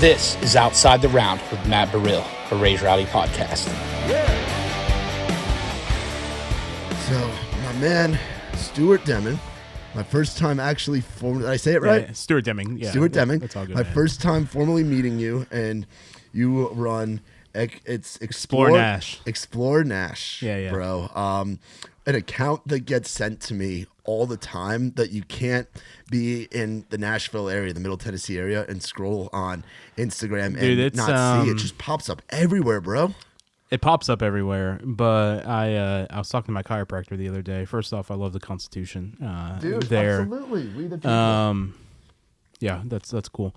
This is Outside the Round with Matt Burrill, a Raise Rowdy podcast. So, my man, Stuart Deming, my first time actually did I say it right? Yeah, Stuart Deming. Yeah, Stuart Deming. That's all good. My first time formally meeting you, and you run it's XPLR.NASH. XPLR.NASH, Yeah. bro. An account that gets sent to me all the time that you can't be in the Nashville area, the Middle Tennessee area, and scroll on Instagram and not see it. Just pops up everywhere, bro. It pops up everywhere, but I was talking to my chiropractor the other day. First off, I love the Constitution. Dude, there. absolutely. Read the people. Yeah, that's cool.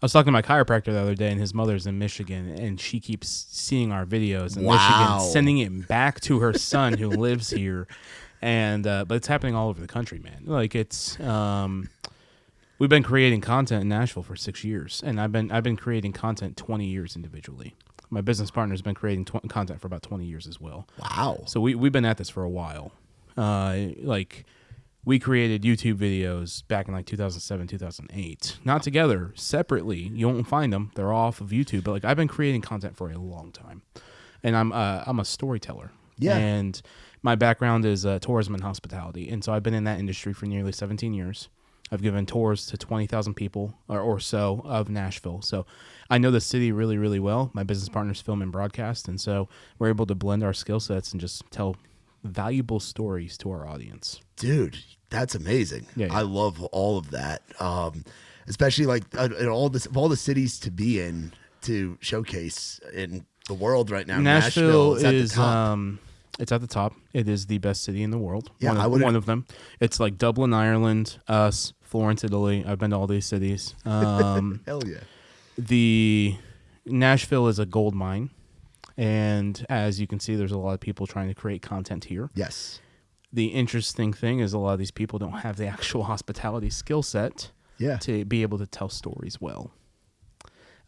I was talking to my chiropractor the other day, and his mother's in Michigan, and she keeps seeing our videos in Michigan, sending it back to her son who lives here. And but it's happening all over the country, man. Like it's we've been creating content in Nashville for 6 years, and I've been creating content 20 years individually. My business partner's been creating content for about 20 years as well. Wow. So we've been at this for a while. We created YouTube videos back in like 2007, 2008. Not together, separately. You won't find them. They're off of YouTube. But I've been creating content for a long time, and I'm a storyteller. Yeah. And my background is tourism and hospitality, and so I've been in that industry for nearly 17 years. I've given tours to 20,000 people or so of Nashville. So I know the city really, really well. My business partner's film and broadcast, and so we're able to blend our skill sets and just tell valuable stories to our audience. Dude, that's amazing. Yeah. I love all of that. Especially like in all the cities to be in to showcase in the world right now. Nashville is at the top. It's at the top. It is the best city in the world. Yeah, one of them. It's like Dublin, Ireland, us, Florence, Italy. I've been to all these cities. Hell yeah. The Nashville is a gold mine. And as you can see, there's a lot of people trying to create content here. Yes. The interesting thing is a lot of these people don't have the actual hospitality skill set to be able to tell stories well.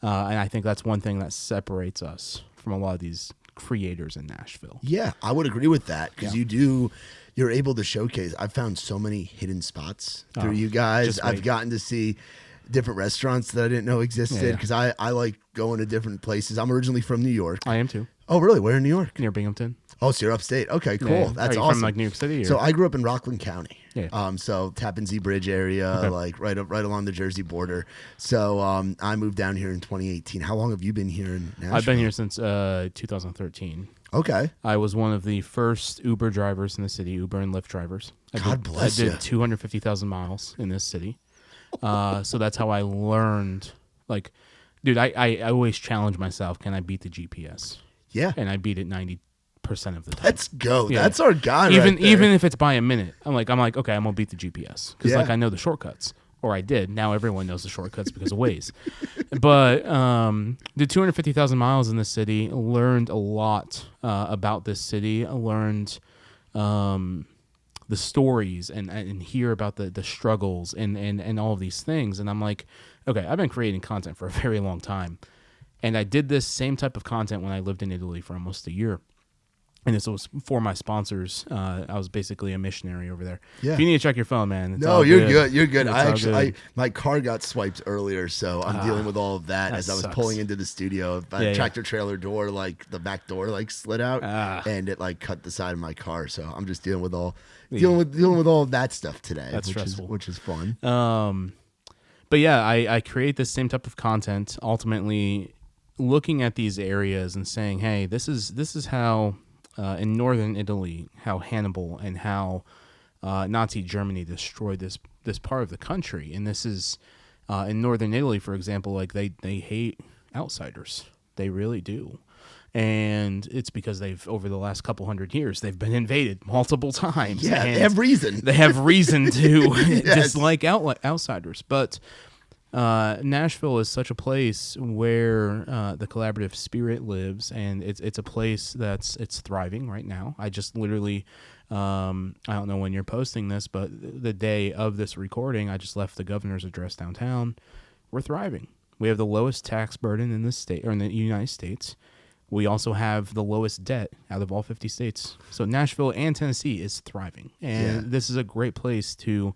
And I think that's one thing that separates us from a lot of these creators in Nashville. Yeah, I would agree with that because you're able to showcase. I've found so many hidden spots through you guys. I've gotten to see different restaurants that I didn't know existed because I like going to different places. I'm originally from New York. I am too. Oh, really? Where in New York? Near Binghamton. Oh, so you're upstate. Okay, cool. Yeah. That's Are you awesome. from like New York City? Or? So I grew up in Rockland County. Yeah. So Tappan Zee Bridge area, like right along the Jersey border. So I moved down here in 2018. How long have you been here in Nashville? I've been here since 2013. Okay. I was one of the first Uber drivers in the city, Uber and Lyft drivers. God bless you. I did 250,000 miles in this city. So that's how I learned. Like, dude, I always challenge myself. Can I beat the GPS? Yeah. And I beat it 90% of the time. Let's go. Yeah. That's our guy even right there. Even if it's by a minute, I'm like, okay, I'm gonna beat the GPS because Yeah. I know the shortcuts, or I did. Now everyone knows the shortcuts because of Waze. But did 250,000 miles in the city. Learned a lot about this city. I learned the stories and hear about the struggles and all of these things. And I'm like, okay, I've been creating content for a very long time. And I did this same type of content when I lived in Italy for almost a year. And this was for my sponsors. I was basically a missionary over there. Yeah. If you need to check your phone, man. It's No, all you're good. You're good. It's My car got swiped earlier, so I'm dealing with all of that as I was sucks. pulling into the studio. My tractor trailer door, like the back door, like slid out, and it like cut the side of my car. So I'm just dealing with all of that stuff today. That's stressful. Which is fun. But yeah, I create this same type of content. Ultimately, looking at these areas and saying, hey, this is how in northern Italy, how Hannibal and how Nazi Germany destroyed this part of the country. And this is in northern Italy, for example, like they hate outsiders. They really do. And it's because over the last couple hundred years, they've been invaded multiple times. Yeah, they have reason. They have reason to dislike outsiders. But Nashville is such a place where the collaborative spirit lives, and it's a place it's thriving right now. I just literally, I don't know when you're posting this, but the day of this recording, I just left the governor's address downtown. We're thriving. We have the lowest tax burden in the state or in the United States. We also have the lowest debt out of all 50 states. So Nashville and Tennessee is thriving, and this is a great place to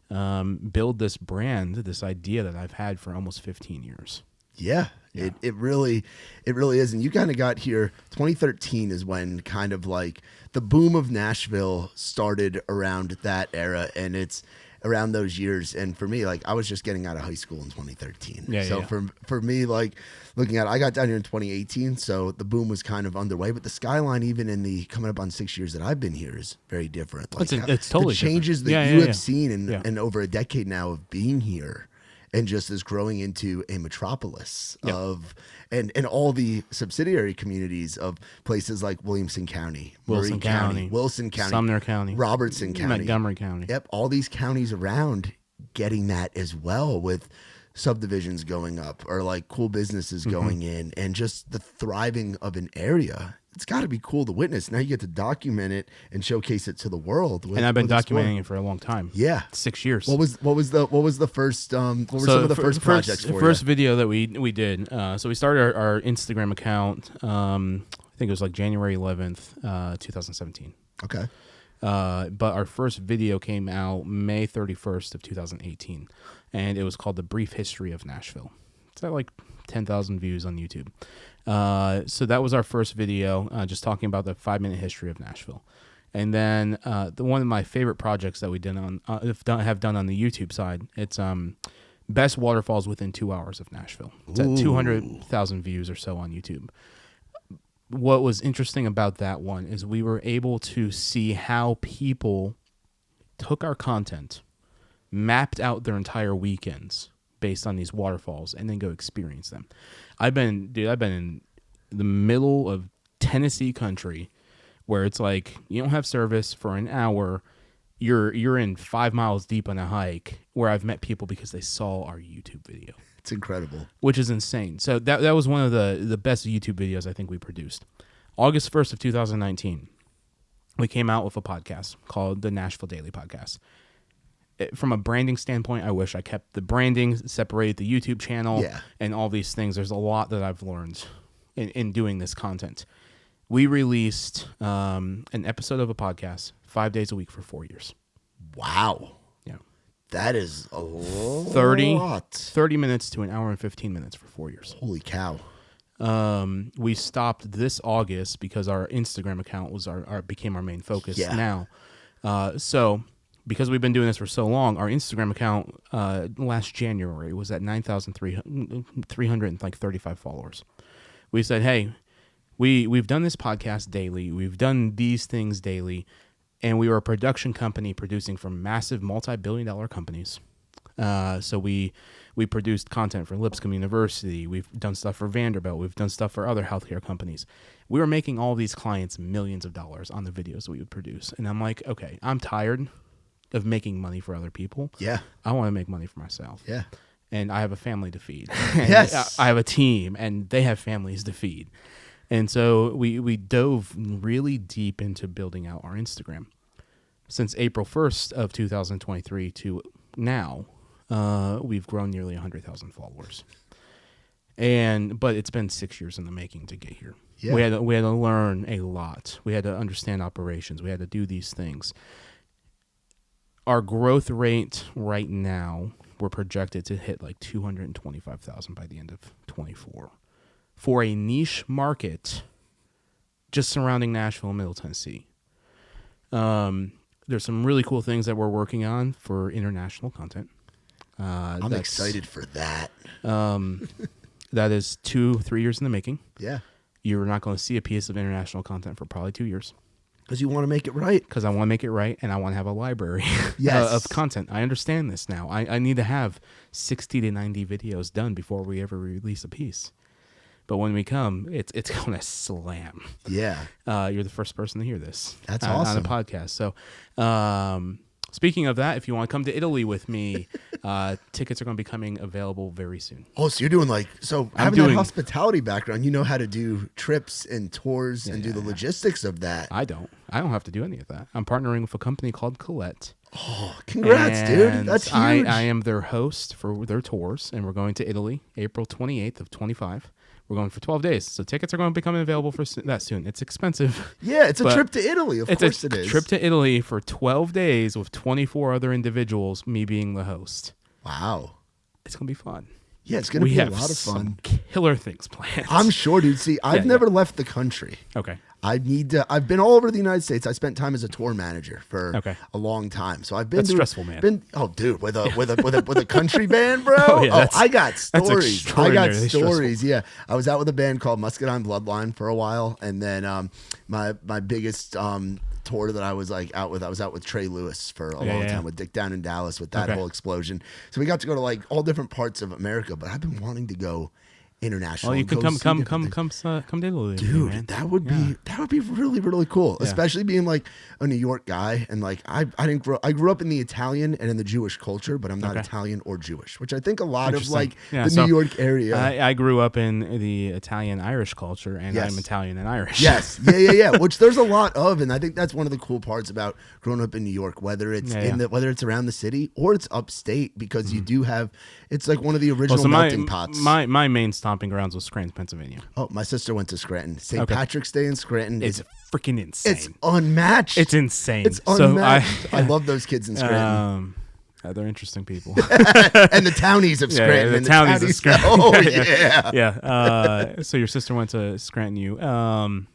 build this brand, this idea that I've had for almost 15 years. Yeah. It really is. And you kind of got here. 2013 is when kind of like the boom of Nashville started around that era, and it's around those years. And for me, like I was just getting out of high school in 2013. So for me, like looking at, I got down here in 2018, so the boom was kind of underway. But the skyline, even in the coming up on 6 years that I've been here, is very different. Like it's totally the changes different. that you have seen in over a decade now of being here. And just as growing into a metropolis of, and all the subsidiary communities of places like Wilson County, Wilson County, Sumner County, Robertson County, Montgomery County. Yep, all these counties around getting that as well, with subdivisions going up or like cool businesses going in, and just the thriving of an area. It's got to be cool to witness. Now you get to document it and showcase it to the world. And I've been documenting it for a long time. Yeah, 6 years. What was the first? What were some of the first projects for you? The first video that we did. So we started our Instagram account. I think it was like January 11th, 2017. Okay. But our first video came out May 31st of 2018, and it was called The Brief History of Nashville. It's at like 10,000 views on YouTube. So that was our first video, just talking about the 5-minute history of Nashville. And then one of my favorite projects that we did have done on the YouTube side, it's best waterfalls within 2 hours of Nashville. It's at 200,000 views or so on YouTube. What was interesting about that one is we were able to see how people took our content, mapped out their entire weekends based on these waterfalls, and then go experience them. I've been in the middle of Tennessee country where it's like you don't have service for an hour. You're in 5 miles deep on a hike, where I've met people because they saw our YouTube video. It's incredible. Which is insane. So that was one of the best YouTube videos I think we produced. August 1st of 2019, we came out with a podcast called the Nashville Daily Podcast. From a branding standpoint, I wish I kept the branding, separated the YouTube channel, and all these things. There's a lot that I've learned in doing this content. We released an episode of a podcast 5 days a week for 4 years. Wow. Yeah. That is a lot. 30 minutes to an hour and 15 minutes for 4 years. Holy cow. We stopped this August because our Instagram account was became our main focus now. So because we've been doing this for so long, our Instagram account last January was at 9,335 followers. We said, hey, we've done this podcast daily. We've done these things daily. And we were a production company producing for massive multi-billion-dollar companies. So we produced content for Lipscomb University. We've done stuff for Vanderbilt. We've done stuff for other healthcare companies. We were making all these clients millions of dollars on the videos that we would produce. And I'm like, okay, I'm tired of making money for other people. Yeah. I want to make money for myself. Yeah. And I have a family to feed. Yes. I have a team, and they have families to feed. And so we dove really deep into building out our Instagram. Since April 1st of 2023 to now, we've grown nearly 100,000 followers. But it's been 6 years in the making to get here. Yeah. We had to learn a lot. We had to understand operations. We had to do these things. Our growth rate right now, we're projected to hit like 225,000 by the end of 24 for a niche market just surrounding Nashville and Middle Tennessee. There's some really cool things that we're working on for international content. I'm excited for that. That is 2-3 years in the making. Yeah. You're not going to see a piece of international content for probably 2 years. Because you want to make it right. Because I want to make it right, and I want to have a library yes. of content. I understand this now. I need to have 60 to 90 videos done before we ever release a piece. But when we come, it's going to slam. Yeah. You're the first person to hear this. That's awesome. On a podcast. So speaking of that, if you want to come to Italy with me, tickets are going to be coming available very soon. Oh, so you're doing having that hospitality background, you know how to do trips and tours and do the logistics of that. I don't have to do any of that. I'm partnering with a company called Colette. Oh, congrats, dude. That's huge. I am their host for their tours, and we're going to Italy April 28th of 25. We're going for 12 days. So tickets are going to be coming available for that soon. It's expensive. Yeah, it's a trip to Italy. Of course it is. It's a trip to Italy for 12 days with 24 other individuals, me being the host. Wow. It's going to be fun. Yeah, it's going to be a lot of fun. Killer things planned. I'm sure, dude. See, I've never left the country. Okay. I've been all over the United States. I spent time as a tour manager for a long time. So I've been stressful, man. Oh, dude, with a country band, bro. I got stories. Yeah. I was out with a band called Muscadine Bloodline for a while, and then my biggest tour that I was out with Trey Lewis for a long time with Dick Down in Dallas with that whole explosion. So we got to go to like all different parts of America, but I've been wanting to go international. Well, you can come to Italy, dude. Man. That would be really, really cool. Yeah. Especially being like a New York guy, and like I grew up in the Italian and in the Jewish culture, but I'm not Italian or Jewish, which I think a lot of like the New York area. I grew up in the Italian Irish culture, and I'm Italian and Irish. Yes, yeah. Which there's a lot of, and I think that's one of the cool parts about growing up in New York, whether it's whether it's around the city or it's upstate, because you do have. It's like one of the original melting pots. My main stomping grounds was Scranton, Pennsylvania. Oh, my sister went to Scranton. St. Patrick's Day in Scranton. It's freaking insane. It's unmatched. It's insane. It's unmatched. So I love those kids in Scranton. They're interesting people. And the townies of Scranton. The townies of Scranton. Oh, yeah. Yeah. So your sister went to Scranton. I'm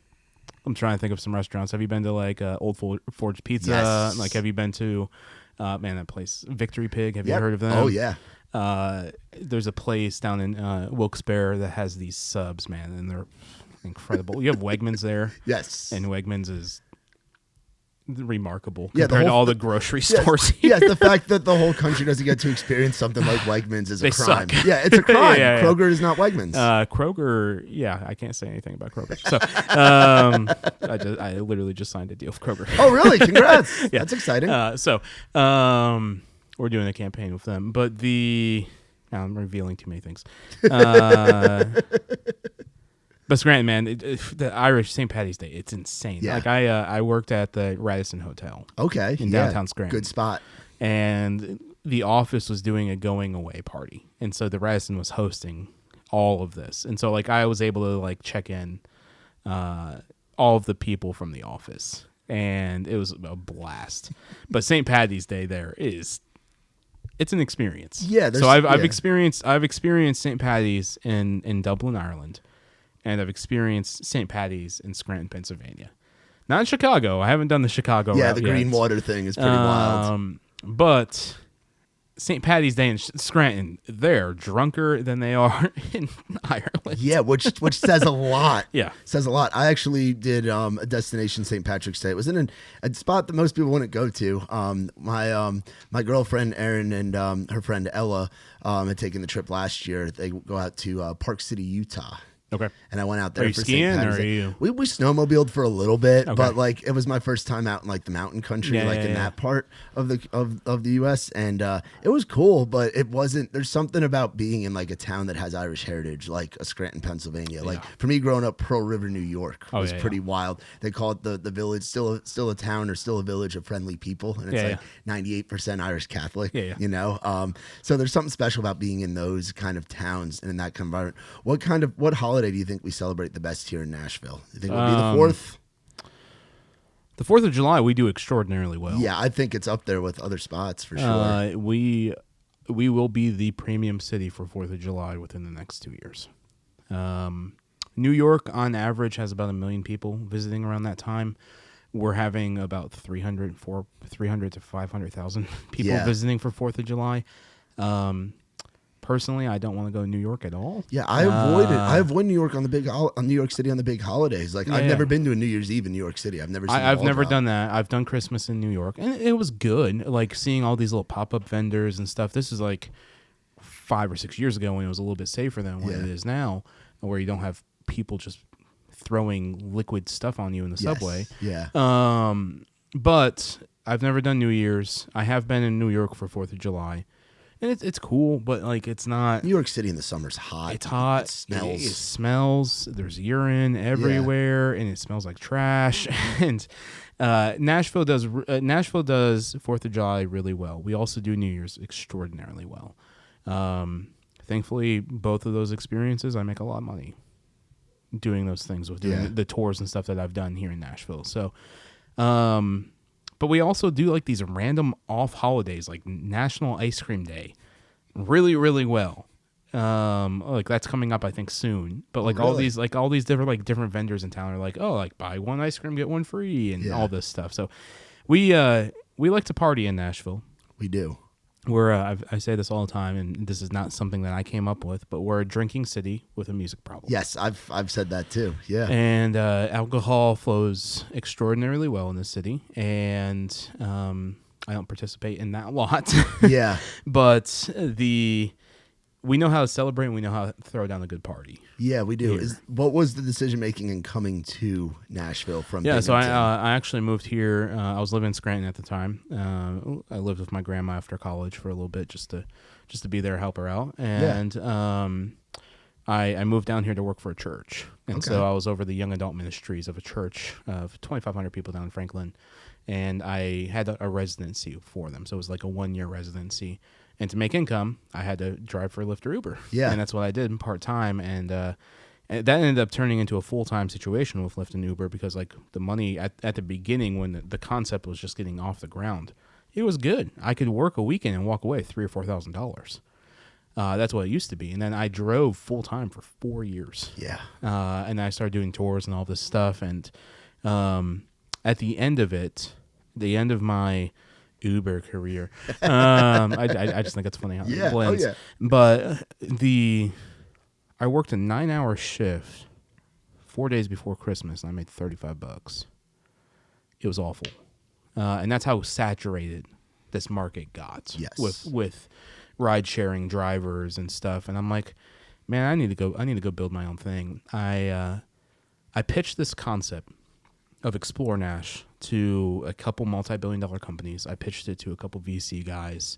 trying to think of some restaurants. Have you been to like Old Forge Pizza? Yes. Like, have you been to, that place, Victory Pig? Have you heard of them? Oh, yeah. There's a place down in Wilkes-Barre that has these subs, man, and they're incredible. You have Wegmans there. Yes. And Wegmans is remarkable compared to all the grocery stores. Yes, the fact that the whole country doesn't get to experience something like Wegmans is a crime. Suck. Yeah, it's a crime. Kroger is not Wegmans. Kroger, I can't say anything about Kroger. So I literally just signed a deal with Kroger. Oh, really? Congrats. That's exciting. We're doing a campaign with them, but I'm revealing too many things. But Scranton, man, the Irish St. Paddy's Day, it's insane. Yeah. Like I worked at the Radisson Hotel. Okay. In downtown Scranton. Good spot. And the office was doing a going away party. And so the Radisson was hosting all of this. And so like I was able to like check in all of the people from the office. And it was a blast. But St. Paddy's Day it's an experience. Yeah. So I've experienced St. Paddy's in Dublin, Ireland. And I've experienced St. Paddy's in Scranton, Pennsylvania. Not in Chicago. I haven't done the Chicago route yet. The green water thing is pretty wild. But St. Paddy's Day in Scranton, they're drunker than they are in Ireland. Yeah, which says a lot. Yeah. Says a lot. I actually did a destination St. Patrick's Day. It was in a spot that most people wouldn't go to. My girlfriend Erin and her friend Ella had taken the trip last year. They go out to Park City, Utah. Okay. And I went out there for skiing, St. Paddy's or are Day. you? We snowmobiled for a little bit, but like it was my first time out in like the mountain country, in that part of the US, and it was cool, but it wasn't. There's something about being in like a town that has Irish heritage, like a Scranton, Pennsylvania. Like for me, growing up, Pearl River, New York was pretty wild. They call it the village, still a town or still a village of friendly people, and it's 98% Irish Catholic. You know, so there's something special about being in those kind of towns and in that kind of environment. What holiday do you think we celebrate the best here in Nashville? You think it would be the 4th? The 4th of July, we do extraordinarily well. Yeah, I think it's up there with other spots for sure. We will be the premium city for 4th of July within the next 2 years. New York, on average, has about 1 million people visiting around that time. We're having about 300 to 500,000 people visiting for 4th of July. Personally, I don't want to go to New York at all. Yeah, I avoid it. I avoid New York on New York City on the big holidays. Like I've never been to a New Year's Eve in New York City. I've never done that. I've done Christmas in New York, and it was good. Like seeing all these little pop-up vendors and stuff. This is like 5 or 6 years ago when it was a little bit safer than what it is now, where you don't have people just throwing liquid stuff on you in the subway. Yeah. But I've never done New Year's. I have been in New York for 4th of July. And it's cool, but like it's not. New York City in the summer's hot. It's hot. It smells. There's urine everywhere, and it smells like trash. And Nashville does 4th of July really well. We also do New Year's extraordinarily well. Thankfully, both of those experiences, I make a lot of money doing those things with doing the tours and stuff that I've done here in Nashville. So, but we also do like these random off holidays, like National Ice Cream Day, really, really well. Like that's coming up, I think, soon. But like all these different vendors in town are like, oh, like buy one ice cream, get one free, and all this stuff. So we like to party in Nashville. We do. I say this all the time, and this is not something that I came up with, but we're a drinking city with a music problem. Yes, I've said that too. Yeah, and alcohol flows extraordinarily well in this city, and I don't participate in that a lot. Yeah, but we know how to celebrate, and we know how to throw down a good party. Yeah, we do. What was the decision making in coming to Nashville from? Yeah, Binghamton? so I actually moved here. I was living in Scranton at the time. I lived with my grandma after college for a little bit, just to be there, help her out, and I moved down here to work for a church, and so I was over the young adult ministries of a church of 2,500 people down in Franklin, and I had a residency for them, so it was like a 1-year residency. And to make income, I had to drive for Lyft or Uber. Yeah. And that's what I did part-time. And that ended up turning into a full-time situation with Lyft and Uber because, like, the money at the beginning when the concept was just getting off the ground, it was good. I could work a weekend and walk away $3,000 or $4,000. That's what it used to be. And then I drove full-time for 4 years. Yeah. And I started doing tours and all this stuff. And at the end of it, the end of my Uber career. I just think it's funny how it blends. Oh, yeah. But I worked a 9-hour shift 4 days before Christmas, and I made $35. It was awful, and that's how saturated this market got. Yes. with ride sharing drivers and stuff. And I'm like, man, I need to go build my own thing. I pitched this concept of XPLR.NASH to a couple multi-billion-dollar companies. I pitched it to a couple VC guys.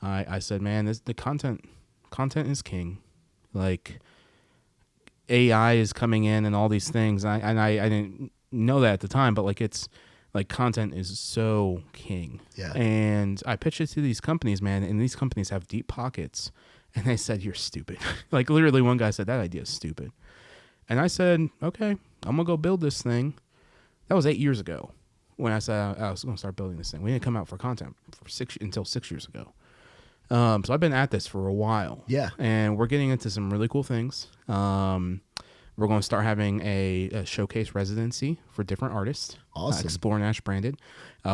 I said, man, the content is king. Like, AI is coming in and all these things. I didn't know that at the time, but like it's like content is so king. Yeah. And I pitched it to these companies, man, and these companies have deep pockets. And they said, you're stupid. Like literally one guy said, that idea is stupid. And I said, okay, I'm going to go build this thing. That was 8 years ago when I said I was going to start building this thing. We didn't come out for content until 6 years ago. So I've been at this for a while. Yeah. And we're getting into some really cool things. We're going to start having a showcase residency for different artists. Awesome. XPLR.NASH branded.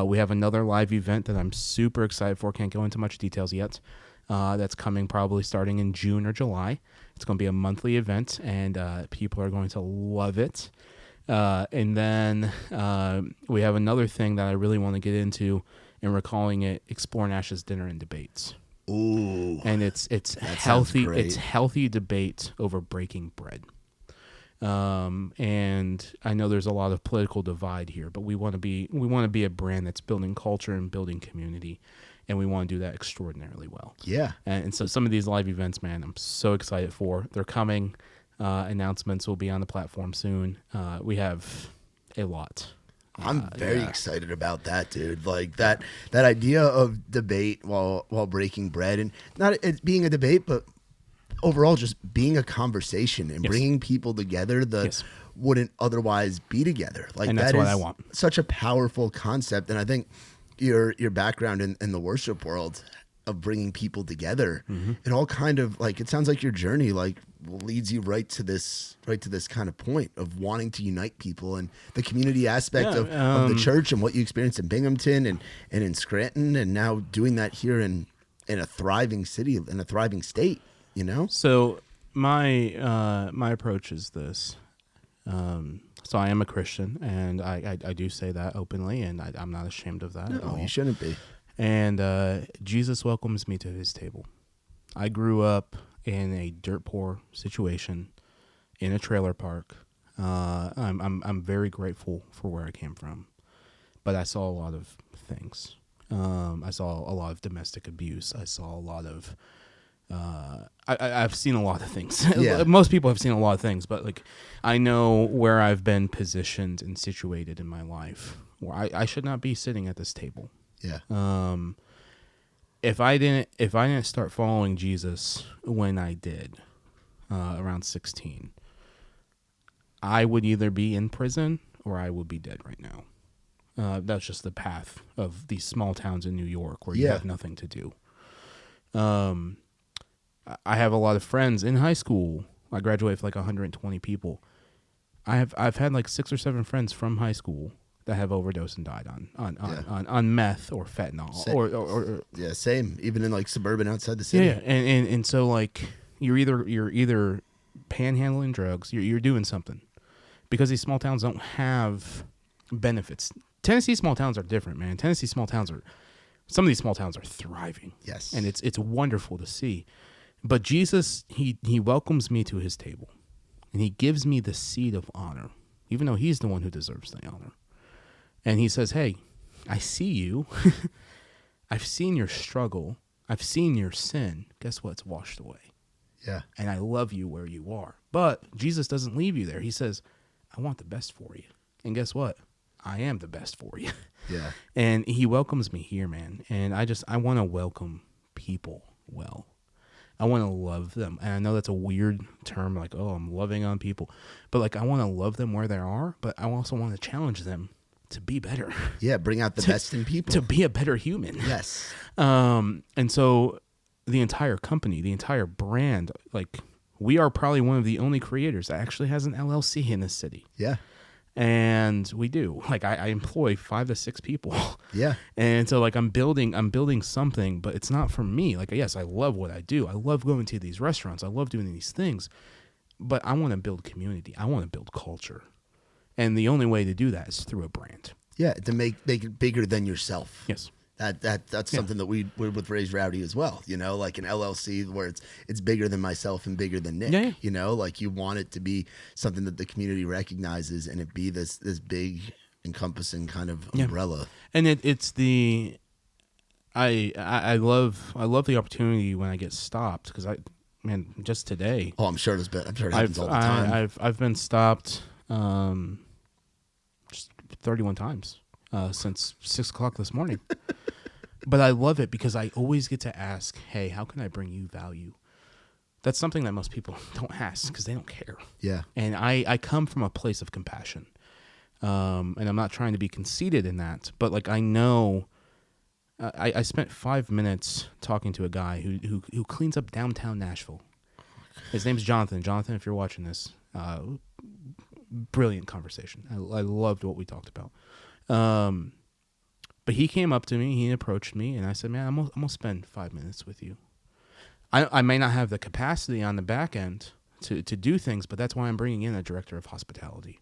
We have another live event that I'm super excited for. Can't go into much details yet. That's coming probably starting in June or July. It's going to be a monthly event, and people are going to love it. And then we have another thing that I really want to get into, and we're calling it XPLR.NASH's Dinner and Debates. Ooh, and it's healthy. It's healthy debate over breaking bread. And I know there's a lot of political divide here, but we want to be a brand that's building culture and building community, and we want to do that extraordinarily well. Yeah. And so some of these live events, man, I'm so excited for. They're coming. Announcements will be on the platform soon. We have a lot. I'm very excited about that, dude. Like that idea of debate while breaking bread, and not it being a debate, but overall just being a conversation and bringing people together that wouldn't otherwise be together. Like, and that's what I want. Such a powerful concept, and I think your background in the worship world of bringing people together, and all kind of like, it sounds like your journey like leads you right to this kind of point of wanting to unite people, and the community aspect of the church and what you experienced in Binghamton and in Scranton, and now doing that here in a thriving city, in a thriving state, you know? So my approach is this. So I am a Christian, and I do say that openly, and I'm not ashamed of that. No, you shouldn't be. And Jesus welcomes me to his table. I grew up in a dirt poor situation in a trailer park. I'm very grateful for where I came from, but I saw a lot of things. I saw a lot of domestic abuse. I saw a lot of I've seen a lot of things. Yeah. Most people have seen a lot of things, but like I know where I've been positioned and situated in my life where I should not be sitting at this table. Yeah. If I didn't start following Jesus when I did, around 16, I would either be in prison or I would be dead right now. That's just the path of these small towns in New York where you have nothing to do. I have a lot of friends in high school. I graduated with like 120 people. I've had like 6 or 7 friends from high school that have overdosed and died on meth or fentanyl or yeah, same. Even in like suburban outside the city. Yeah, and so like you're either panhandling drugs, you're doing something, because these small towns don't have benefits. Tennessee small towns are different, man. Some of these small towns are thriving. Yes, and it's wonderful to see. But Jesus, he welcomes me to his table, and he gives me the seat of honor, even though he's the one who deserves the honor. And he says, hey, I see you. I've seen your struggle. I've seen your sin. Guess what? It's washed away. Yeah. And I love you where you are. But Jesus doesn't leave you there. He says, I want the best for you. And guess what? I am the best for you. Yeah. And he welcomes me here, man. And I want to welcome people well. I want to love them. And I know that's a weird term, like, oh, I'm loving on people. But like, I want to love them where they are, but I also want to challenge them to be better. Yeah, bring out the best in people. To be a better human. Yes. And so the entire company, the entire brand, like, we are probably one of the only creators that actually has an LLC in this city. Yeah. And we do. Like, I employ 5 to 6 people. Yeah. And so like I'm building something, but it's not for me. Like, yes, I love what I do. I love going to these restaurants. I love doing these things. But I want to build community. I want to build culture. And the only way to do that is through a brand. Yeah, to make it bigger than yourself. Yes. That's something that we with Raised Rowdy as well. You know, like an LLC where it's bigger than myself and bigger than Nick. Yeah. You know, like you want it to be something that the community recognizes and it be this big encompassing kind of umbrella. And it's the I love the opportunity when I get stopped, because just today. Oh, I'm sure it happens all the time. I've been stopped just 31 times since 6 o'clock this morning. But I love it because I always get to ask, hey, how can I bring you value? That's something that most people don't ask because they don't care. Yeah. And I come from a place of compassion. And I'm not trying to be conceited in that, but like I know I spent 5 minutes talking to a guy who cleans up downtown Nashville. His name's Jonathan. Jonathan, if you're watching this, brilliant conversation. I loved what we talked about. But he came up to me, he approached me, and I said, man, I'm gonna spend 5 minutes with you. I may not have the capacity on the back end to do things, but that's why I'm bringing in a director of hospitality.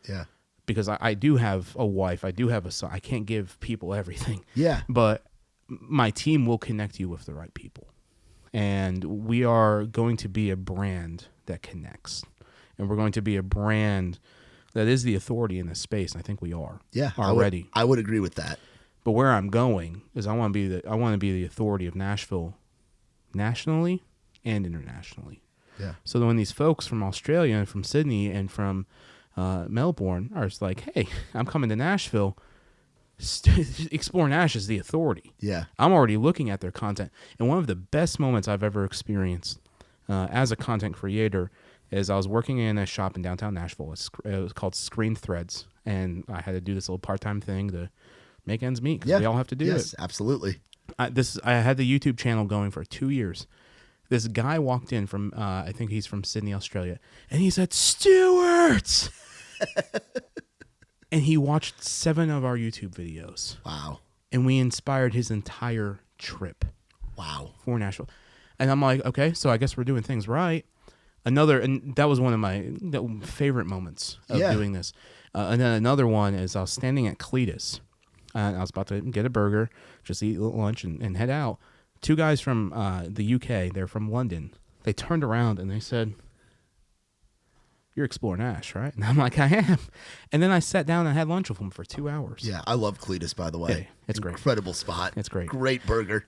Yeah. Because I do have a wife, I do have a son. I can't give people everything. Yeah. But my team will connect you with the right people. And we are going to be a brand that connects. And we're going to be a brand that is the authority in this space. And I think we are. Yeah. Already. I would agree with that. But where I'm going is I want to be the authority of Nashville nationally and internationally. Yeah. So that when these folks from Australia and from Sydney and from Melbourne are just like, hey, I'm coming to Nashville. XPLR.NASH is the authority. Yeah. I'm already looking at their content. And one of the best moments I've ever experienced as a content creator is I was working in a shop in downtown Nashville. It was called Screen Threads. And I had to do this little part-time thing to make ends meet because we all have to do it. Yes, absolutely. I had the YouTube channel going for 2 years. This guy walked in from, I think he's from Sydney, Australia, and he said, Stuart! And he watched 7 of our YouTube videos. Wow. And we inspired his entire trip. Wow. For Nashville. And I'm like, okay, so I guess we're doing things right. And that was one of my favorite moments of doing this. And then another one is I was standing at Cletus. And I was about to get a burger, just eat lunch and head out. 2 guys from the UK, they're from London. They turned around and they said, you're XPLR.NASH, right? And I'm like, I am. And then I sat down and had lunch with him for 2 hours. Yeah, I love Cletus, by the way. Hey, it's great. Incredible spot. It's great. Great burger.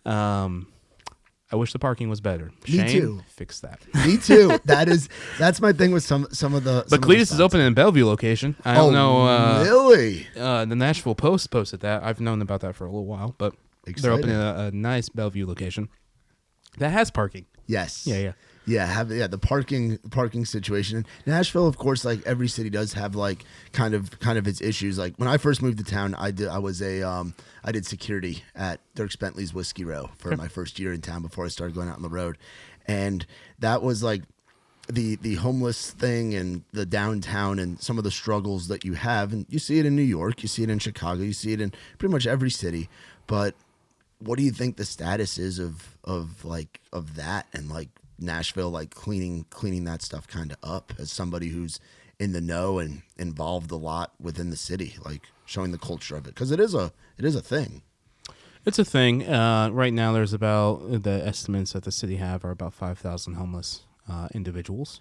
I wish the parking was better. Me Shane, too. Fix that. Me too. That's my thing with some of the. But Cletus is opening in Bellevue location. I don't know. Really? The Nashville Post posted that. I've known about that for a little while, but they're opening a nice Bellevue location that has parking. Yes. Yeah. The parking situation. Nashville, of course, like every city does have like kind of its issues. Like when I first moved to town, I did security at Dierks Bentley's Whiskey Row for my first year in town before I started going out on the road, and that was like the homeless thing and the downtown and some of the struggles that you have, and you see it in New York, you see it in Chicago, you see it in pretty much every city. But what do you think the status is of that and like Nashville, like cleaning that stuff kind of up, as somebody who's in the know and involved a lot within the city, like showing the culture of it, because it is a thing. It's a thing. Right now, there's about, the estimates that the city have are about 5,000 homeless individuals.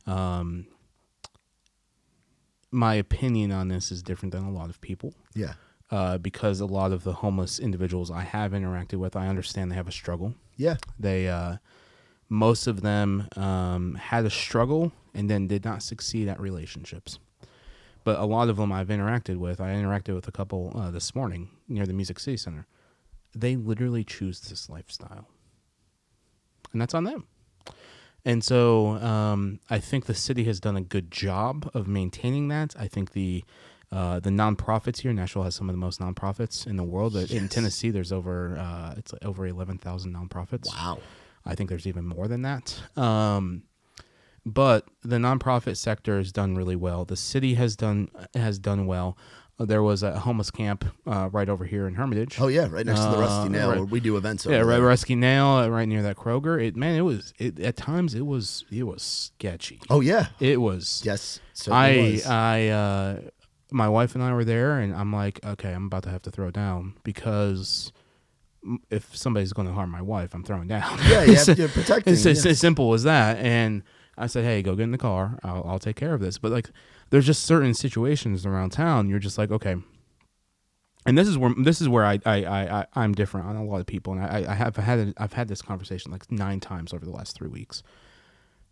My opinion on this is different than a lot of people. Yeah. Because a lot of the homeless individuals I have interacted with, I understand they have a struggle. Yeah. They most of them had a struggle and then did not succeed at relationships. But a lot of them I interacted with a couple this morning near the Music City Center. They literally choose this lifestyle. And that's on them. And so I think the city has done a good job of maintaining that. I think the nonprofits here, Nashville has some of the most nonprofits in the world. Yes. In Tennessee, there's over 11,000 nonprofits. Wow. I think there's even more than that. But the nonprofit sector has done really well. The city has done well. There was a homeless camp right over here in Hermitage. Oh yeah, right next to the Rusty Nail, right. where we do events. Over Yeah, right, there. Rusty Nail, right near that Kroger. At times it was sketchy. Oh yeah, it was. Yes, certainly was. My wife and I were there, and I'm like, okay, I'm about to have to throw down, because if somebody's going to harm my wife, I'm throwing down. Yeah, you're protecting. It's as simple as that. And I said, hey, go get in the car. I'll take care of this. But like, there's just certain situations around town. You're just like, okay. And this is where I'm different on a lot of people. And I've had this conversation like 9 times over the last 3 weeks.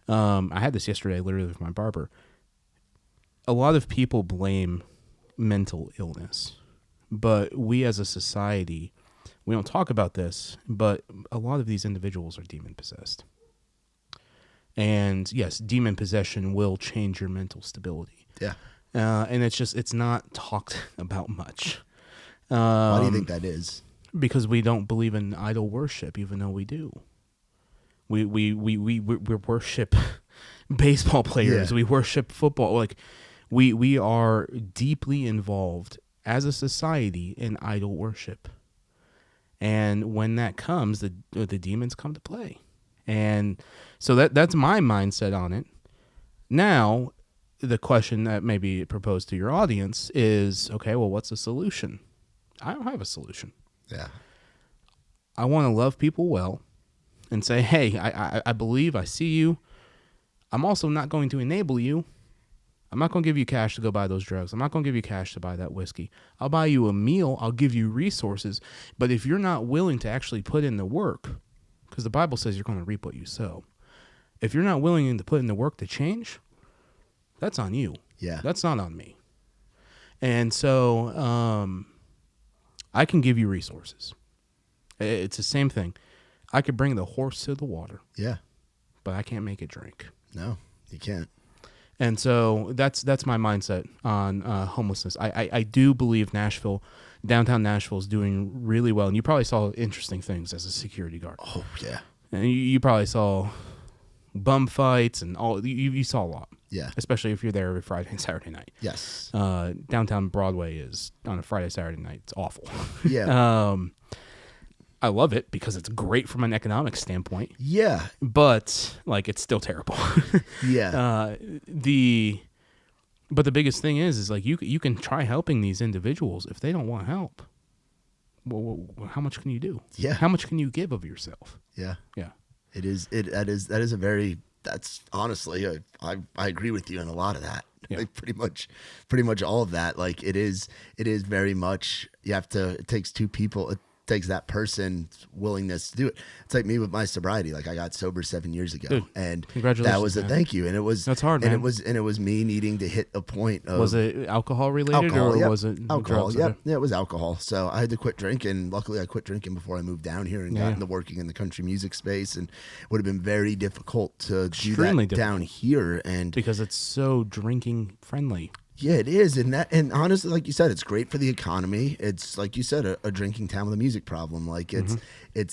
I had this yesterday, literally, with my barber. A lot of people blame mental illness, but we as a society, we don't talk about this, but a lot of these individuals are demon possessed. And yes, demon possession will change your mental stability. Yeah. And it's not talked about much. Why do you think that is? Because we don't believe in idol worship, even though we do. We worship baseball players. Yeah. We worship football. Like we are deeply involved as a society in idol worship. And when that comes, the demons come to play. And so that's my mindset on it. Now, the question that maybe proposed to your audience is, okay, well, what's the solution? I don't have a solution. Yeah. I want to love people well and say, hey, I believe, I see you. I'm also not going to enable you. I'm not going to give you cash to go buy those drugs. I'm not going to give you cash to buy that whiskey. I'll buy you a meal. I'll give you resources. But if you're not willing to actually put in the work, because the Bible says you're going to reap what you sow. If you're not willing to put in the work to change, that's on you. Yeah. That's not on me. And so I can give you resources. It's the same thing. I could bring the horse to the water. Yeah. But I can't make it drink. No, you can't. And so that's my mindset on homelessness. I do believe downtown Nashville is doing really well. And you probably saw interesting things as a security guard. Oh, yeah. And you probably saw bum fights and all. You saw a lot. Yeah. Especially if you're there every Friday and Saturday night. Yes. Downtown Broadway is on a Friday, Saturday night. It's awful. Yeah. I love it because it's great from an economic standpoint. Yeah. But like, it's still terrible. Yeah. But the biggest thing is like you can try helping these individuals. If they don't want help, well, how much can you do? Yeah. How much can you give of yourself? Yeah. Yeah. That is a very that's honestly, I agree with you on a lot of that. Yeah. Like pretty much all of that. Like it is very much, it takes two people. It takes that person's willingness to do it. It's like me with my sobriety. Like I got sober 7 years ago. Dude, and congratulations, that was a man. thank you. And it was, that's hard, and man. it was me needing to hit a point of, was it alcohol related or yep. was it alcohol? drugs? Yep. Yeah, it was alcohol. So I had to quit drinking. Luckily I quit drinking before I moved down here and got into working in the country music space, and it would have been very difficult to do that down here. And because it's so drinking friendly. Yeah, it is. And honestly, like you said, it's great for the economy. It's like you said, a drinking town with a music problem. Like it's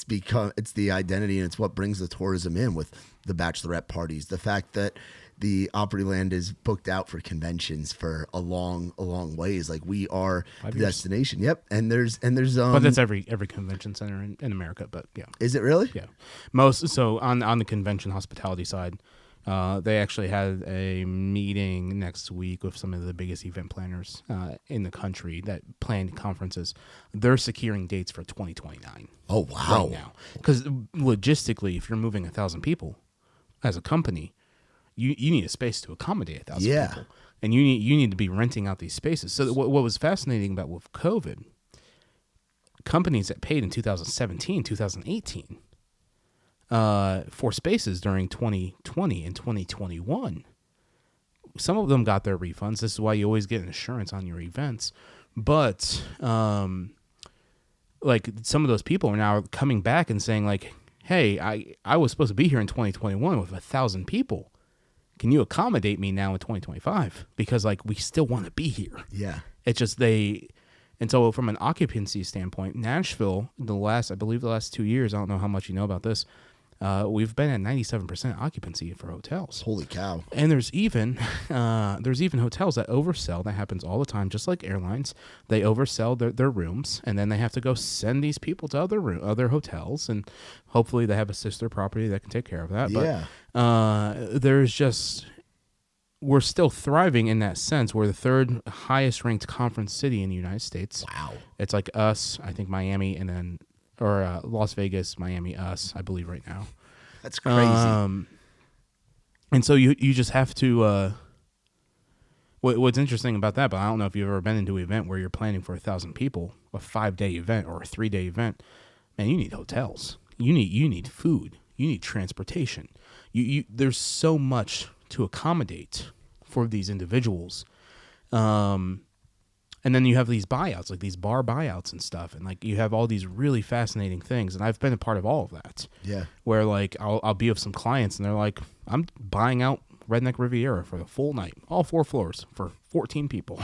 the identity, and it's what brings the tourism in with the bachelorette parties. The fact that the Opryland is booked out for conventions for a long ways. Like we are the destination. Yep. And there's but that's every convention center in America. But yeah. Is it really? Yeah. So on the convention hospitality side, they actually had a meeting next week with some of the biggest event planners in the country that planned conferences. They're securing dates for 2029. Oh, wow. Right now. Because logistically, if you're moving 1,000 people as a company, you need a space to accommodate 1,000 people. And you need to be renting out these spaces. So what was fascinating about with COVID, companies that paid in 2017, 2018, for spaces during 2020 and 2021. Some of them got their refunds. This is why you always get insurance on your events. But like some of those people are now coming back and saying like, hey, I was supposed to be here in 2021 with 1,000 people. Can you accommodate me now in 2025? Because like we still want to be here. Yeah. It's just and so from an occupancy standpoint, Nashville, I believe the last 2 years, I don't know how much you know about this, we've been at 97% occupancy for hotels. Holy cow. And there's even hotels that oversell. That happens all the time, just like airlines. They oversell their rooms, and then they have to go send these people to other hotels, and hopefully they have a sister property that can take care of that. Yeah. But we're still thriving in that sense. We're the third highest ranked conference city in the United States. Wow. It's like us, I think Miami, and then Las Vegas, Miami, us, I believe right now. That's crazy. And so you just have to. What's interesting about that, but I don't know if you've ever been into an event where you're planning for 1,000 people, a 5-day event or a 3-day event. Man, you need hotels. You need food. You need transportation. There's so much to accommodate for these individuals. And then you have these buyouts, like these bar buyouts and stuff. And like you have all these really fascinating things. And I've been a part of all of that. Yeah. Where like I'll be with some clients and they're like, I'm buying out Redneck Riviera for the full night, all 4 floors for 14 people.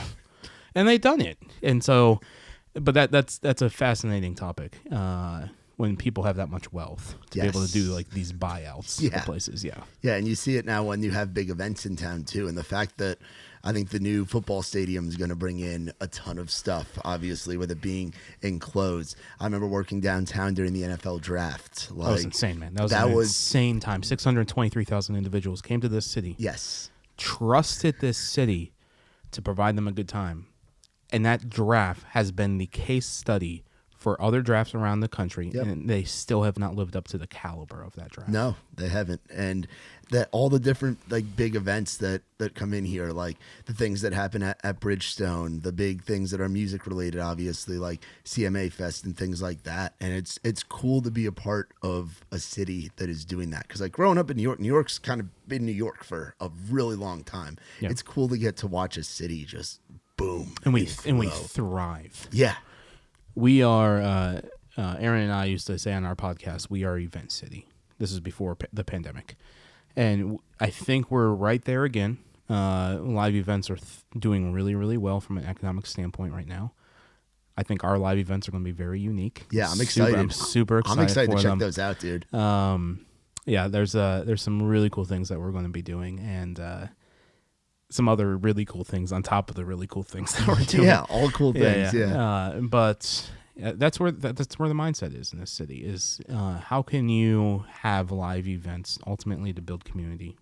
And they've done it. And so, but that's a fascinating topic. When people have that much wealth to be able to do like these buyouts of places. Yeah. Yeah. And you see it now when you have big events in town too. And the fact that I think the new football stadium is going to bring in a ton of stuff, obviously, with it being enclosed. I remember working downtown during the NFL draft. That was insane, man. That was an insane time. 623,000 individuals came to this city. Yes. Trusted this city to provide them a good time. And that draft has been the case study for other drafts around the country, and they still have not lived up to the caliber of that draft. No, they haven't. And that all the different like big events that come in here, like the things that happen at Bridgestone, the big things that are music related, obviously, like CMA Fest and things like that. And it's cool to be a part of a city that is doing that. Because like growing up in New York's kind of been New York for a really long time. Yep. It's cool to get to watch a city just boom. And we thrive. Yeah. We are, Aaron and I used to say on our podcast, we are Event City. This is before the pandemic. And I think we're right there again. Live events are doing really, really well from an economic standpoint right now. I think our live events are going to be very unique. Yeah, I'm excited. I'm super excited. I'm excited to check them. those out, dude. Yeah, there's some really cool things that we're going to be doing, and some other really cool things on top of the really cool things that we're doing. Yeah, all cool things. Yeah. But that's where the mindset is in this city. Is how can you have live events ultimately to build community?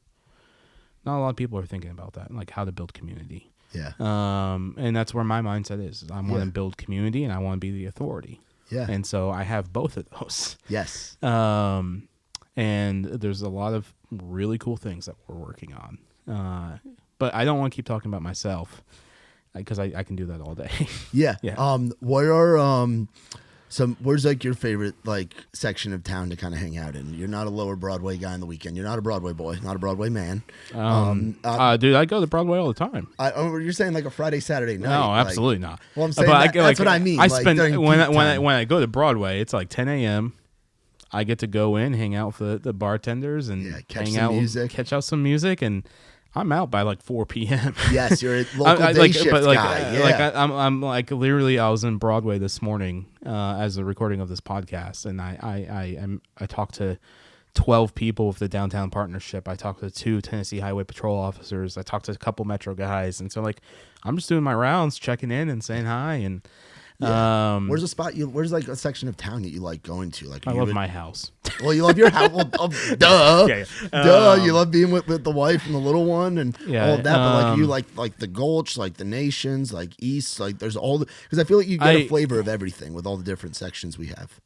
Not a lot of people are thinking about that, like how to build community. Yeah. And that's where my mindset is. I want to build community, and I want to be the authority. Yeah. And so I have both of those. Yes. And there's a lot of really cool things that we're working on. But I don't want to keep talking about myself because I can do that all day. Yeah. Yeah. What are where's like your favorite like section of town to kind of hang out in? You're not a Lower Broadway guy on the weekend. You're not a Broadway boy, not a Broadway man. Dude, I go to Broadway all the time. You're saying like a Friday, Saturday night? No, absolutely not. Well, I'm saying that's what I mean. I like, spend when I go to Broadway, it's like 10 a.m. I get to go in, hang out with the bartenders, and hang out, catch out some music, and I'm out by like 4 p.m. Yes, you're a local day shift guy. I'm like literally, I was in Broadway this morning as a recording of this podcast, and I talked to 12 people with the downtown partnership. I talked to 2 Tennessee Highway Patrol officers. I talked to a couple Metro guys, and so like I'm just doing my rounds, checking in and saying hi. And where's a spot where's like a section of town that you like going to? Like I love my house. Well, you love your house. Well, duh. Yeah. Duh. You love being with the wife and the little one and all of that. But like you like the Gulch, like the Nations, like East, like there's all the, because I feel like you get a flavor of everything with all the different sections we have.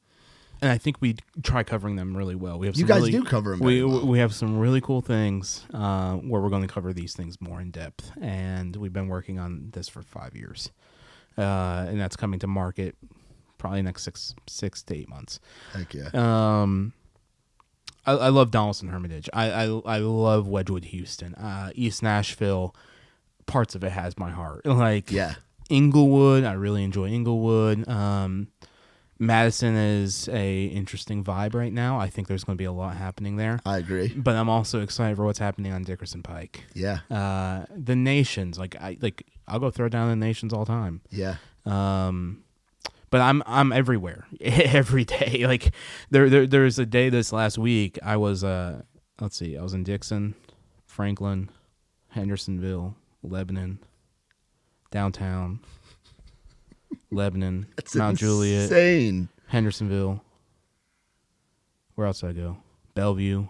And I think we try covering them really well. We have you guys do cover them very well. We have some really cool things where we're going to cover these things more in depth. And we've been working on this for 5 years. And that's coming to market probably next six to 8 months. Heck yeah. I love Donaldson Hermitage. I love Wedgwood, Houston. East Nashville, parts of it has my heart. Like Inglewood, I really enjoy Inglewood. Madison is a interesting vibe right now. I think there's going to be a lot happening there. I agree. But I'm also excited for what's happening on Dickerson Pike. Yeah. The Nations, I'll go throw down the Nations all the time. Yeah. But I'm everywhere every day. Like there's a day this last week I was I was in Dixon, Franklin, Hendersonville, Lebanon, downtown, Lebanon, That's Mount insane. Juliet, Hendersonville. Where else did I go? Bellevue.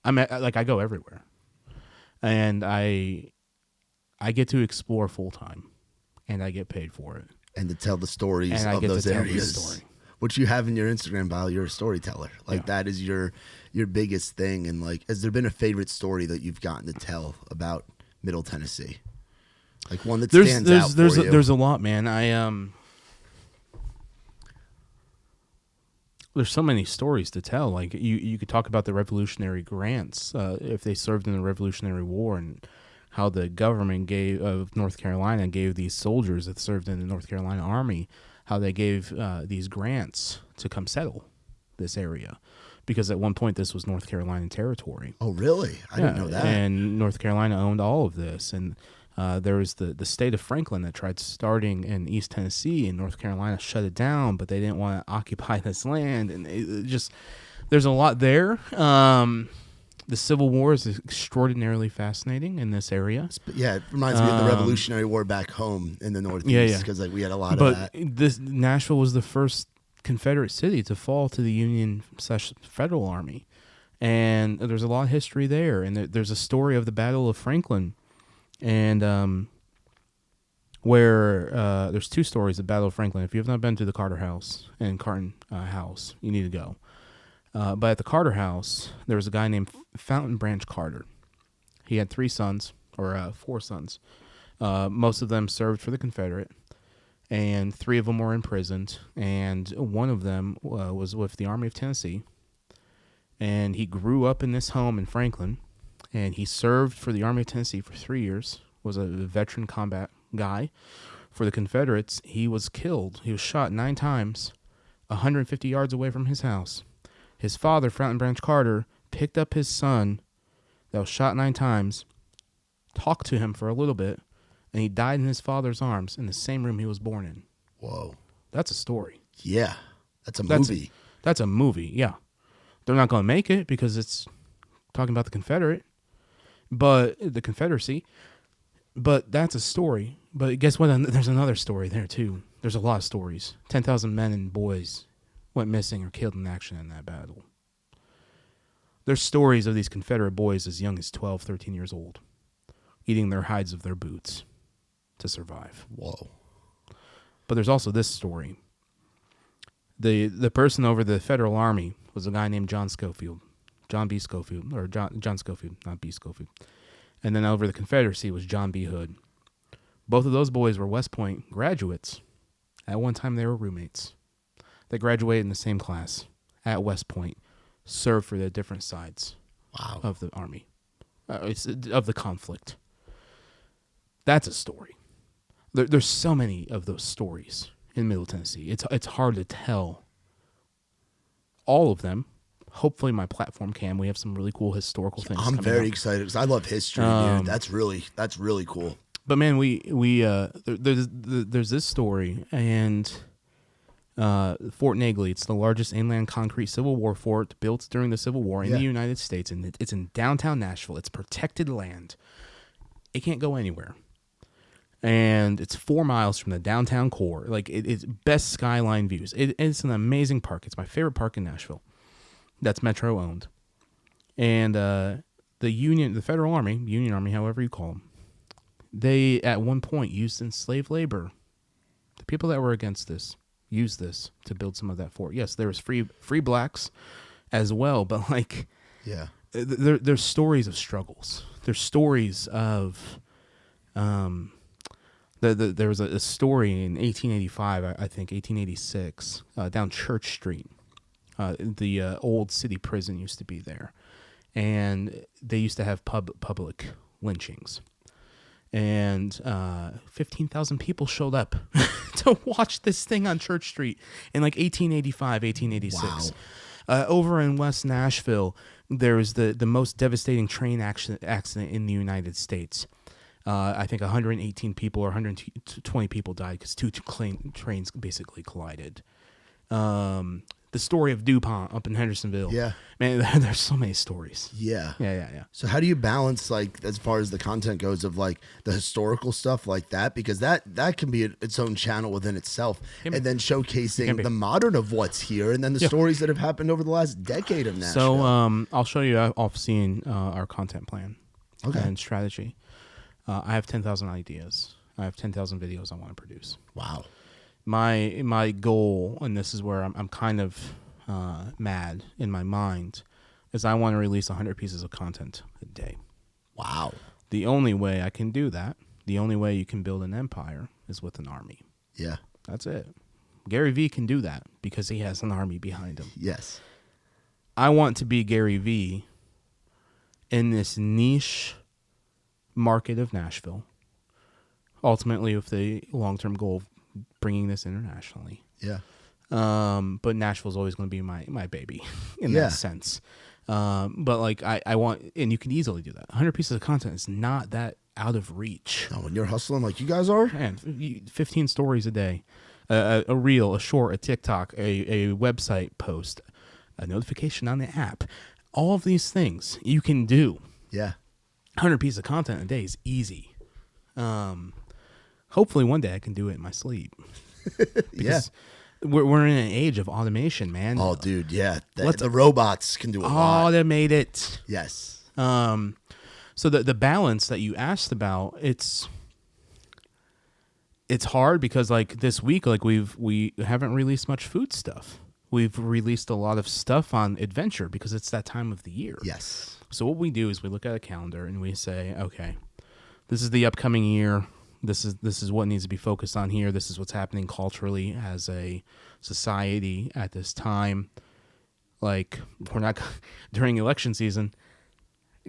I go everywhere, and I get to explore full time, and I get paid for it, and to tell the stories of those areas. Which you have in your Instagram bio. You're a storyteller. That is your biggest thing. And like, has there been a favorite story that you've gotten to tell about Middle Tennessee? Like one that stands out for you. There's a lot, man. There's so many stories to tell. Like you could talk about the Revolutionary Grants, if they served in the Revolutionary War, and how the government of North Carolina gave these soldiers that served in the North Carolina Army, how they gave these grants to come settle this area. Because at one point this was North Carolina territory. Oh, really? I didn't know that. And North Carolina owned all of this. And there was the state of Franklin that tried starting in East Tennessee, and North Carolina shut it down, but they didn't want to occupy this land. And it just, there's a lot there. The Civil War is extraordinarily fascinating in this area. Yeah, it reminds me of the Revolutionary War back home in the Northeast, because like we had a lot of that. But Nashville was the first Confederate city to fall to the Union/Federal Army, and there's a lot of history there. And there's a story of the Battle of Franklin, and where there's 2 stories. The Battle of Franklin. If you have not been to the Carter House and Carton House, you need to go. But at the Carter House, there was a guy named Fountain Branch Carter. He had 3 sons, or 4 sons. Most of them served for the Confederate, and 3 of them were imprisoned, and one of them was with the Army of Tennessee. And he grew up in this home in Franklin, and he served for the Army of Tennessee for 3 years, was a veteran combat guy. For the Confederates, he was killed. He was shot 9 times, 150 yards away from his house. His father, Fountain Branch Carter, picked up his son that was shot 9 times, talked to him for a little bit, and he died in his father's arms in the same room he was born in. Whoa. That's a story. Yeah. That's a movie. That's a movie, yeah. They're not going to make it because it's talking about the Confederate, but the Confederacy. But that's a story. But guess what? There's another story there, too. There's a lot of stories. 10,000 men and boys went missing or killed in action in that battle. There's stories of these Confederate boys as young as 12, 13 years old, eating their hides of their boots to survive. Whoa. But there's also this story. The person over the Federal Army was a guy named John Schofield, John B. Schofield, or John Schofield, not B. Schofield. And then over the Confederacy was John B. Hood. Both of those boys were West Point graduates. At one time, they were roommates. They graduated in the same class at West Point, served for the different sides of the Army, of the conflict. That's a story. There's so many of those stories in Middle Tennessee. It's hard to tell all of them. Hopefully my platform can. We have some really cool historical things. I'm very excited because I love history, dude. That's really cool. But man, there's this story, and Fort Negley. It's the largest inland concrete Civil War fort built during the Civil War in the United States, and it's in downtown Nashville. It's protected land. It can't go anywhere. And it's 4 miles from the downtown core. Like, it's best skyline views. It's an amazing park. It's my favorite park in Nashville. That's Metro owned. And the Federal Army, Union Army, however you call them, they at one point used enslaved labor. The people that were against this used this to build some of that fort. Yes, there was free blacks as well, but like, there's stories of struggles. There's stories of there was a story in 1885, I think 1886, down Church Street. The old city prison used to be there, and they used to have public lynchings, and 15,000 people showed up to watch this thing on Church Street in like 1885, 1886. Wow. Over in West Nashville, there was the most devastating train accident in the United States. I think 118 people or 120 people died because two trains basically collided. The story of DuPont up in Hendersonville. Yeah. Man, there's so many stories. Yeah. Yeah. So how do you balance, like, as far as the content goes, of like the historical stuff like that? Because that can be its own channel within itself. And then showcasing the modern of what's here, and then the stories that have happened over the last decade of Nashville. So I'll show you off scene our content plan and strategy. I have 10,000 ideas. I have 10,000 videos I want to produce. Wow. My goal, and this is where I'm kind of mad in my mind, is I want to release 100 pieces of content a day. Wow. The only way I can do that, the only way you can build an empire, is with an army. Yeah. That's it. Gary Vee can do that because he has an army behind him. Yes. I want to be Gary Vee in this niche market of Nashville, ultimately with the long-term goal of bringing this internationally. Yeah. But Nashville's always going to be my baby in that sense. But like I want, and you can easily do that. 100 pieces of content is not that out of reach. No, when you're hustling like you guys are, man, 15 stories a day, a reel, a short, a TikTok, a website post, a notification on the app. All of these things you can do. Yeah. 100 pieces of content a day is easy. Hopefully one day I can do it in my sleep. Because we're in an age of automation, man. Oh, dude, yeah. The robots can do a lot. Automate it. Yes. So the balance that you asked about, it's hard because like this week, like we haven't released much food stuff. We've released a lot of stuff on adventure because it's that time of the year. Yes. So what we do is we look at a calendar and we say, okay, this is the upcoming year. This is what needs to be focused on here. This is what's happening culturally as a society at this time. Like, we're not during election season.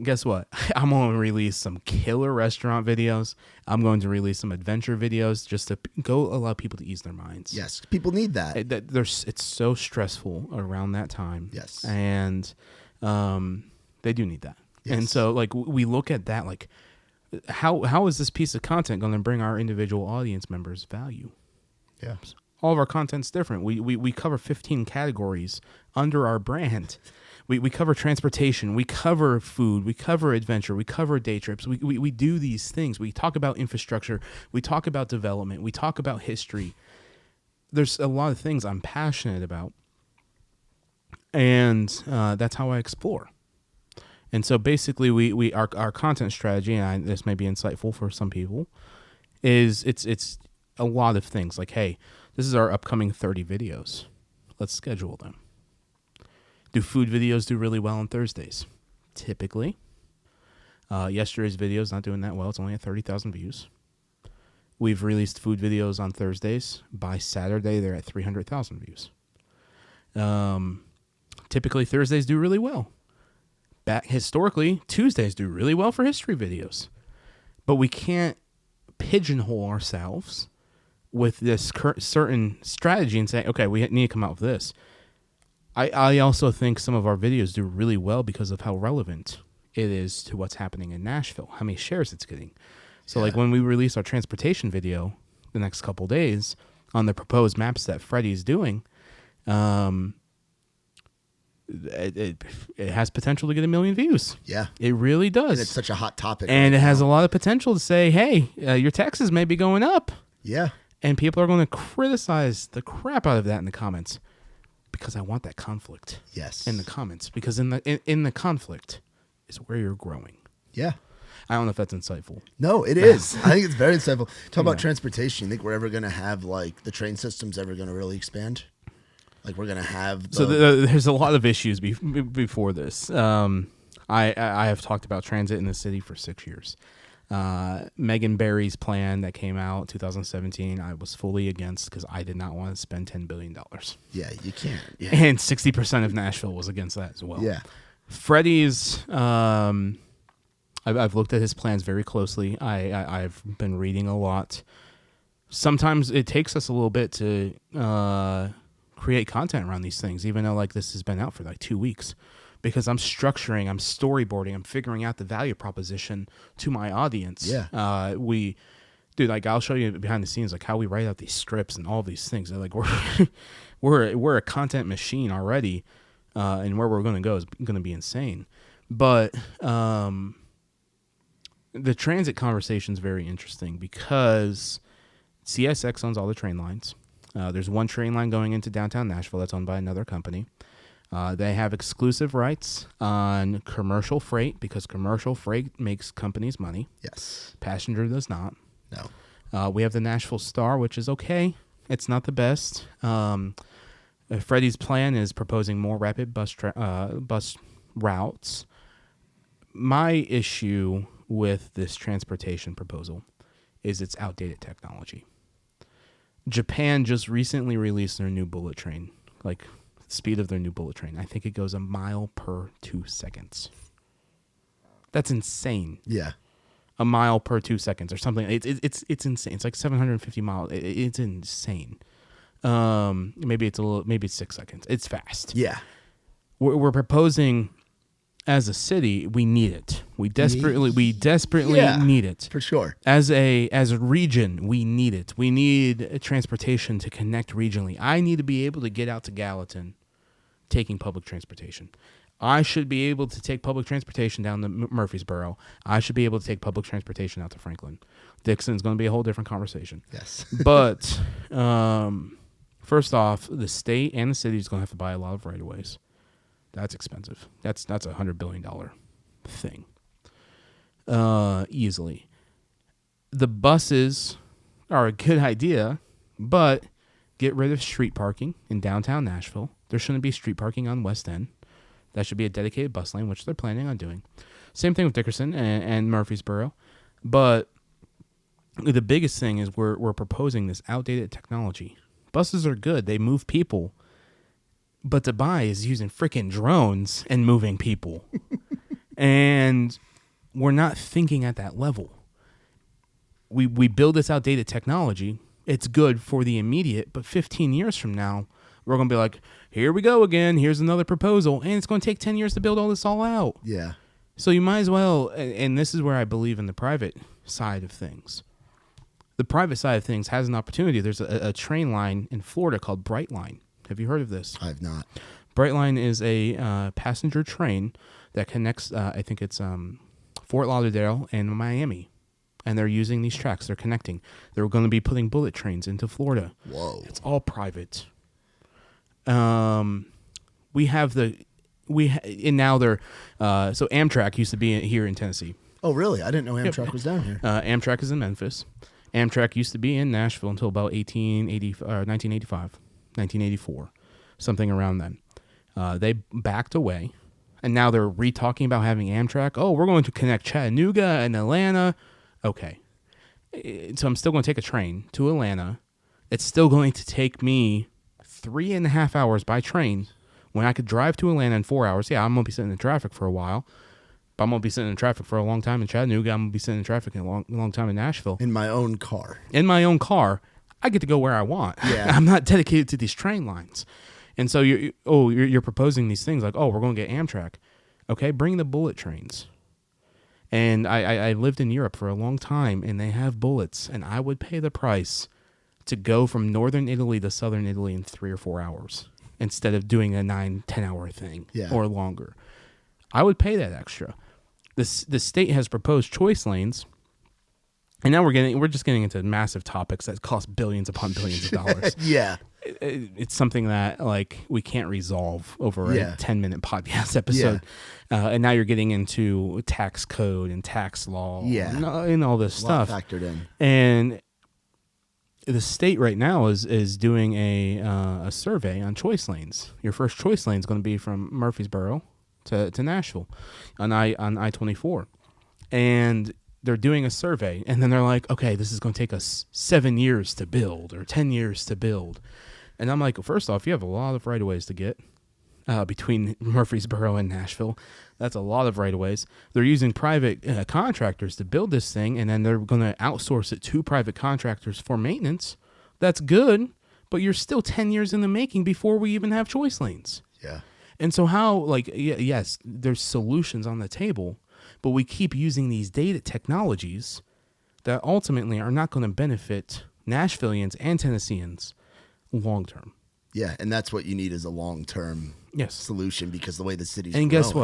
Guess what? I'm going to release some killer restaurant videos. I'm going to release some adventure videos just to allow people to ease their minds. Yes, people need that. It's so stressful around that time. Yes, and they do need that. Yes. And so, like, we look at that, like, how is this piece of content going to bring our individual audience members value? Yeah. All of our content's different. We cover 15 categories under our brand. We cover transportation, we cover food, we cover adventure, we cover day trips. We do these things. We talk about infrastructure, we talk about development, we talk about history. There's a lot of things I'm passionate about, and that's how I explore. And so basically, our content strategy, and this may be insightful for some people, is it's a lot of things. Like, hey, this is our upcoming 30 videos. Let's schedule them. Do food videos do really well on Thursdays? Typically. Yesterday's video is not doing that well. It's only at 30,000 views. We've released food videos on Thursdays. By Saturday, they're at 300,000 views. Typically, Thursdays do really well. Historically, Tuesdays do really well for history videos. But we can't pigeonhole ourselves with this certain strategy and say, okay, we need to come out with this. I also think some of our videos do really well because of how relevant it is to what's happening in Nashville, how many shares it's getting. So like when we release our transportation video the next couple days on the proposed maps that Freddie's doing, it has potential to get 1 million views. Yeah. It really does. And it's such a hot topic. And right it has now. a lot of potential to say, hey, your taxes may be going up. Yeah. And people are going to criticize the crap out of that in the comments because I want that conflict. Yes. In the comments. Because in the conflict is where you're growing. Yeah. I don't know if that's insightful. No, it is. I think it's very insightful. Talk about transportation. You think we're ever going to have, like, the train system's ever going to really expand? Like, we're going to have... there's a lot of issues before this. I have talked about transit in the city for 6 years. Megan Barry's plan that came out 2017, I was fully against because I did not want to spend $10 billion. Yeah, you can't. Yeah. And 60% of Nashville was against that as well. Yeah. Freddie's... I've looked at his plans very closely. I've been reading a lot. Sometimes it takes us a little bit to create content around these things, even though like this has been out for like 2 weeks, because I'm structuring, I'm storyboarding, I'm figuring out the value proposition to my audience. Yeah. Like I'll show you behind the scenes, like how we write out these scripts and all these things. Like we're a content machine already, and where we're going to go is going to be insane. But the transit conversation is very interesting because CSX owns all the train lines. There's one train line going into downtown Nashville that's owned by another company. They have exclusive rights on commercial freight because commercial freight makes companies money. Yes. Passenger does not. No. We have the Nashville Star, which is okay. It's not the best. Freddie's plan is proposing more rapid bus routes. My issue with this transportation proposal is it's outdated technology. Japan just recently released their new bullet train, like the speed of their new bullet train. I think it goes 1 mile per 2 seconds. That's insane. Yeah. 1 mile per 2 seconds or something. It's insane. It's like 750 miles. It's insane. Maybe it's 6 seconds. It's fast. Yeah. We're proposing. As a city, we need it. We desperately need it. For sure. As a region, we need it. We need transportation to connect regionally. I need to be able to get out to Gallatin taking public transportation. I should be able to take public transportation down to Murfreesboro. I should be able to take public transportation out to Franklin. Dixon's going to be a whole different conversation. Yes. But first off, the state and the city is going to have to buy a lot of right-of-ways. That's expensive. That's $100 billion thing. Easily. The buses are a good idea, but get rid of street parking in downtown Nashville. There shouldn't be street parking on West End. That should be a dedicated bus lane, which they're planning on doing. Same thing with Dickerson and Murfreesboro. But the biggest thing is we're proposing this outdated technology. Buses are good. They move people. But Dubai is using freaking drones and moving people. And we're not thinking at that level. We build this outdated technology. It's good for the immediate, but 15 years from now, we're going to be like, here we go again. Here's another proposal. And it's going to take 10 years to build all this all out. Yeah. So you might as well, and this is where I believe in the private side of things. The private side of things has an opportunity. There's a train line in Florida called Brightline. Have you heard of this? I've not. Brightline is a passenger train that connects, I think it's Fort Lauderdale and Miami. And they're using these tracks. They're connecting. They're going to be putting bullet trains into Florida. Whoa. It's all private. We have and now they're, so Amtrak used to be here in Tennessee. Oh, really? I didn't know Amtrak was down here. Amtrak is in Memphis. Amtrak used to be in Nashville until about 1985. 1984. something around then. They backed away, and now they're re-talking about having Amtrak. Oh, we're going to connect Chattanooga and Atlanta. Okay. So I'm still going to take a train to Atlanta. It's still going to take me 3.5 hours by train when I could drive to Atlanta in 4 hours. Yeah, I'm going to be sitting in traffic for a while. But I'm going to be sitting in traffic for a long time in Chattanooga. I'm going to be sitting in traffic in a long time in Nashville. In my own car. In my own car. I get to go where I want. Yeah. I'm not dedicated to these train lines. And so you're proposing these things like, oh, we're going to get Amtrak. Okay, bring the bullet trains. And I lived in Europe for a long time, and they have bullets, and I would pay the price to go from northern Italy to southern Italy in 3 or 4 hours instead of doing a 9-10 hour thing or longer. I would pay that extra. The state has proposed choice lanes, and now we're just getting into massive topics that cost billions upon billions of dollars. Yeah. It's something that like we can't resolve over a 10-minute podcast episode. And now you're getting into tax code and tax law and all this stuff factored in. And the state right now is doing a survey on choice lanes. Your first choice lane is going to be from Murfreesboro to Nashville on I-24. And they're doing a survey, and then they're like, okay, this is going to take us 7 years to build or 10 years to build. And I'm like, well, first off, you have a lot of right-of-ways to get between Murfreesboro and Nashville. That's a lot of right-of-ways. They're using private contractors to build this thing, and then they're going to outsource it to private contractors for maintenance. That's good, but you're still 10 years in the making before we even have choice lanes. Yeah. And so how, like, yes, there's solutions on the table, but we keep using these data technologies that ultimately are not going to benefit Nashvillians and Tennesseans long term. Yeah, and that's what you need is a long term solution because the way the city's growing. Guess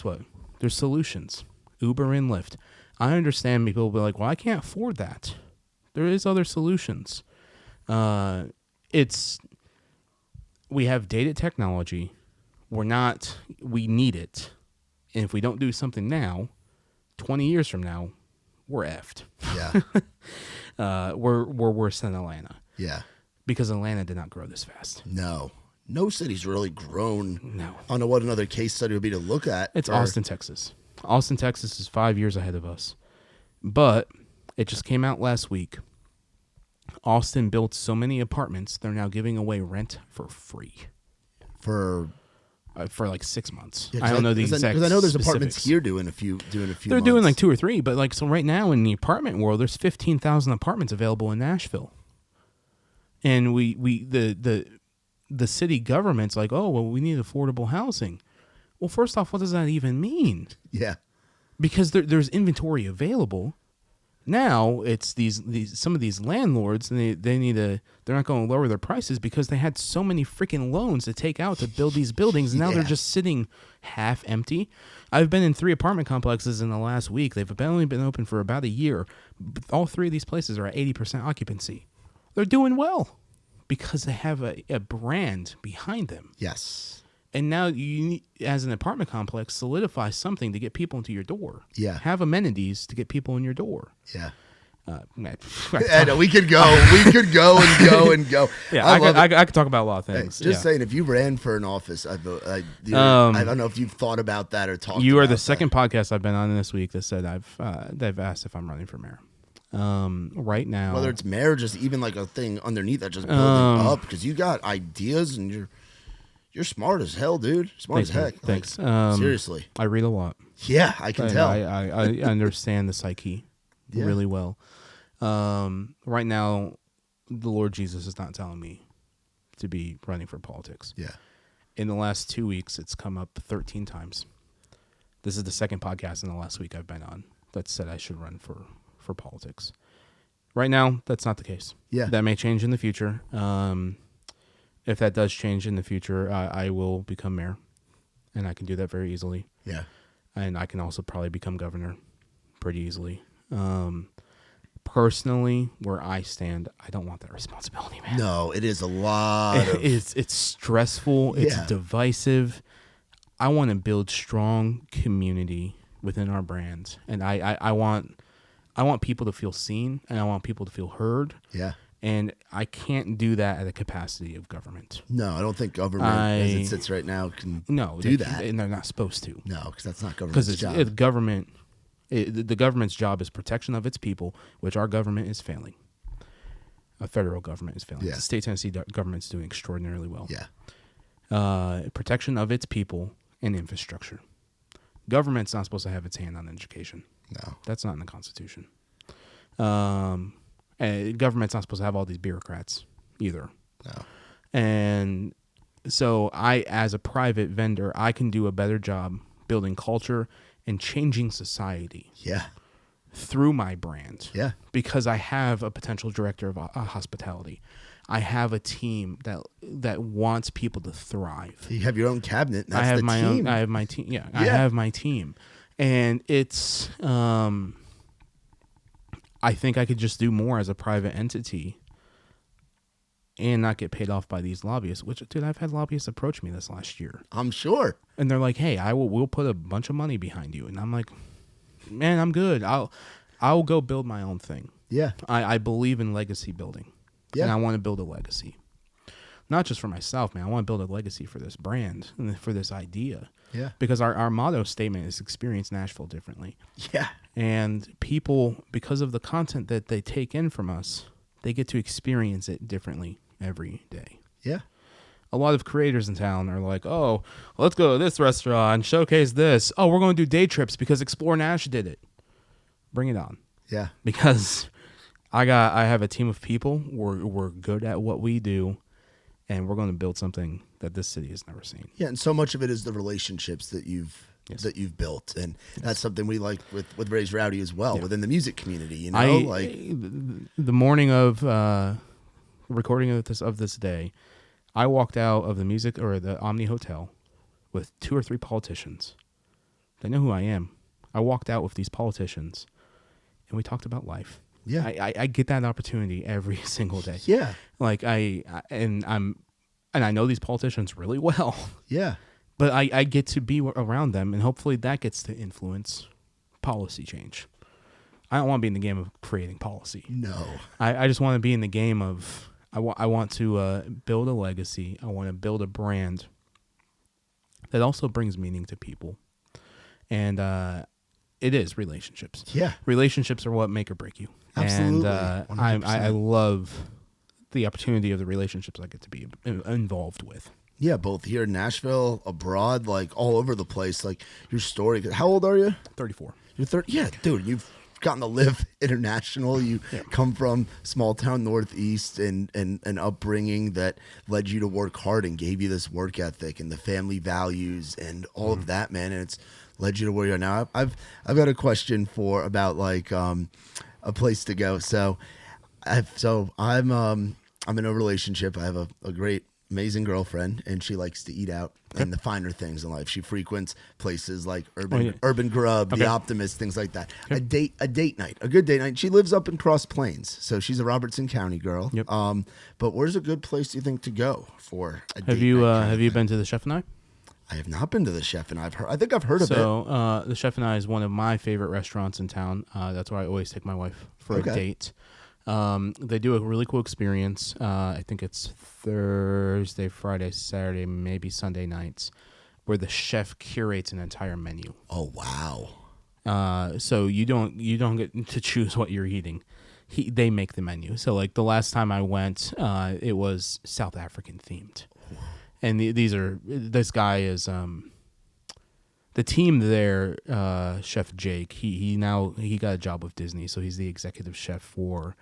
what? There's solutions. Uber and Lyft. I understand people will be like, well, I can't afford that. There is other solutions. We have data technology. We need it. And if we don't do something now, 20 years from now, we're effed. Yeah. We're worse than Atlanta. Yeah. Because Atlanta did not grow this fast. No city's really grown. No. I don't know what another case study would be to look at. It's Austin, Texas. Austin, Texas is 5 years ahead of us. But it just came out last week. Austin built so many apartments, they're now giving away rent for free. For like 6 months. Yeah, I don't know the exact because I know there's specifics. apartments here doing a few. They're months. Doing like 2 or 3, but like so right now in the apartment world, there's 15,000 apartments available in Nashville, and the city government's like, oh well, we need affordable housing. Well, first off, what does that even mean? Yeah, because there's inventory available. Now it's some of these landlords, and they're not going to lower their prices because they had so many freaking loans to take out to build these buildings, and now they're just sitting half empty. I've been in 3 apartment complexes in the last week. They've only been open for about a year. All 3 of these places are at 80% occupancy. They're doing well because they have a brand behind them. Yes. And now you need, as an apartment complex, solidify something to get people into your door. Yeah. Have amenities to get people in your door. Yeah. I know, we could go. We could go and go and go. Yeah, I could talk about a lot of things. Hey, just saying, if you ran for an office, I don't know if you've thought about that or talked. You are the that. second podcast I've been on this week that said they've asked if I'm running for mayor. Right now, whether it's mayor, or just even like a thing underneath that, just building up because you got ideas and you're smart as hell, dude. Smart as heck. Thanks. Like, seriously, I read a lot. Yeah, I can tell. I understand the psyche really well. Right now, the Lord Jesus is not telling me to be running for politics. Yeah. In the last 2 weeks, it's come up 13 times. This is the second podcast in the last week I've been on that said I should run for politics. Right now, that's not the case. Yeah. That may change in the future. If that does change in the future, I will become mayor, and I can do that very easily. Yeah. And I can also probably become governor pretty easily. Personally, where I stand, I don't want that responsibility, man. No, it is a lot. It's stressful. It's divisive. I want to build strong community within our brand, and I want people to feel seen, and I want people to feel heard. Yeah. And I can't do that at the capacity of government. No, I don't think government, as it sits right now, can do that. And they're not supposed to. No, because that's not government's job. Because the government's job is protection of its people, which our government is failing. A federal government is failing. Yeah. The state of Tennessee government's doing extraordinarily well. Yeah. Protection of its people and infrastructure. Government's not supposed to have its hand on education. No. That's not in the Constitution. And government's not supposed to have all these bureaucrats either. No. And so as a private vendor, I can do a better job building culture and changing society. Yeah. Through my brand. Yeah. Because I have a potential director of hospitality. I have a team that wants people to thrive. You have your own cabinet. That's I have the my team. own. I have my team. Yeah, I have my team, and it's. I think I could just do more as a private entity, and not get paid off by these lobbyists. Which, dude, I've had lobbyists approach me this last year. I'm sure. And they're like, "Hey, we'll put a bunch of money behind you," and I'm like, "Man, I'm good. I'll go build my own thing." Yeah. I believe in legacy building. Yeah. And I want to build a legacy. Not just for myself, man. I want to build a legacy for this brand and for this idea. Yeah. Because our motto statement is experience Nashville differently. Yeah. And people, because of the content that they take in from us, they get to experience it differently every day. Yeah. A lot of creators in town are like, oh, let's go to this restaurant and showcase this. Oh, we're going to do day trips because XPLR.NASH did it. Bring it on. Yeah. Because I have a team of people. We're good at what we do, and we're going to build something that this city has never seen. Yeah, and so much of it is the relationships that you've built, and that's something we like with Raised Rowdy as well within the music community. You know, the morning of recording of this day, I walked out of the Omni Hotel with 2 or 3 politicians. They know who I am. I walked out with these politicians, and we talked about life. Yeah, I get that opportunity every single day. Yeah, like I know these politicians really well. Yeah, but I get to be around them, and hopefully that gets to influence policy change. I don't want to be in the game of creating policy. No, I just want to be in the game of I want to build a legacy. I want to build a brand that also brings meaning to people, and it is relationships. Yeah, relationships are what make or break you. Absolutely. And I love the opportunity of the relationships I get to be involved with. Yeah, both here in Nashville, abroad, like all over the place. Like your story. How old are you? 34. You're 30. Yeah, dude, you've gotten to live international. You come from small town Northeast and an upbringing that led you to work hard and gave you this work ethic and the family values and all of that, man. And it's led you to where you are now. I've got a question about like a place to go. So I'm in a relationship. I have a great, amazing girlfriend, and she likes to eat out and the finer things in life. She frequents places like Urban Grub, The Optimist, things like that. A date night, a good date night. She lives up in Cross Plains, so she's a Robertson County girl. Yep. But where's a good place you think to go for a date night? Have you been to the Chef and I? I have not been to the Chef and I think I've heard of it. So the Chef and I is one of my favorite restaurants in town. That's where I always take my wife for a date. They do a really cool experience. I think it's Thursday, Friday, Saturday, maybe Sunday nights, where the chef curates an entire menu. Oh wow! So you don't get to choose what you're eating. They make the menu. So like the last time I went, it was South African themed, and this guy is the team there. Chef Jake. He got a job with Disney, so he's the executive chef for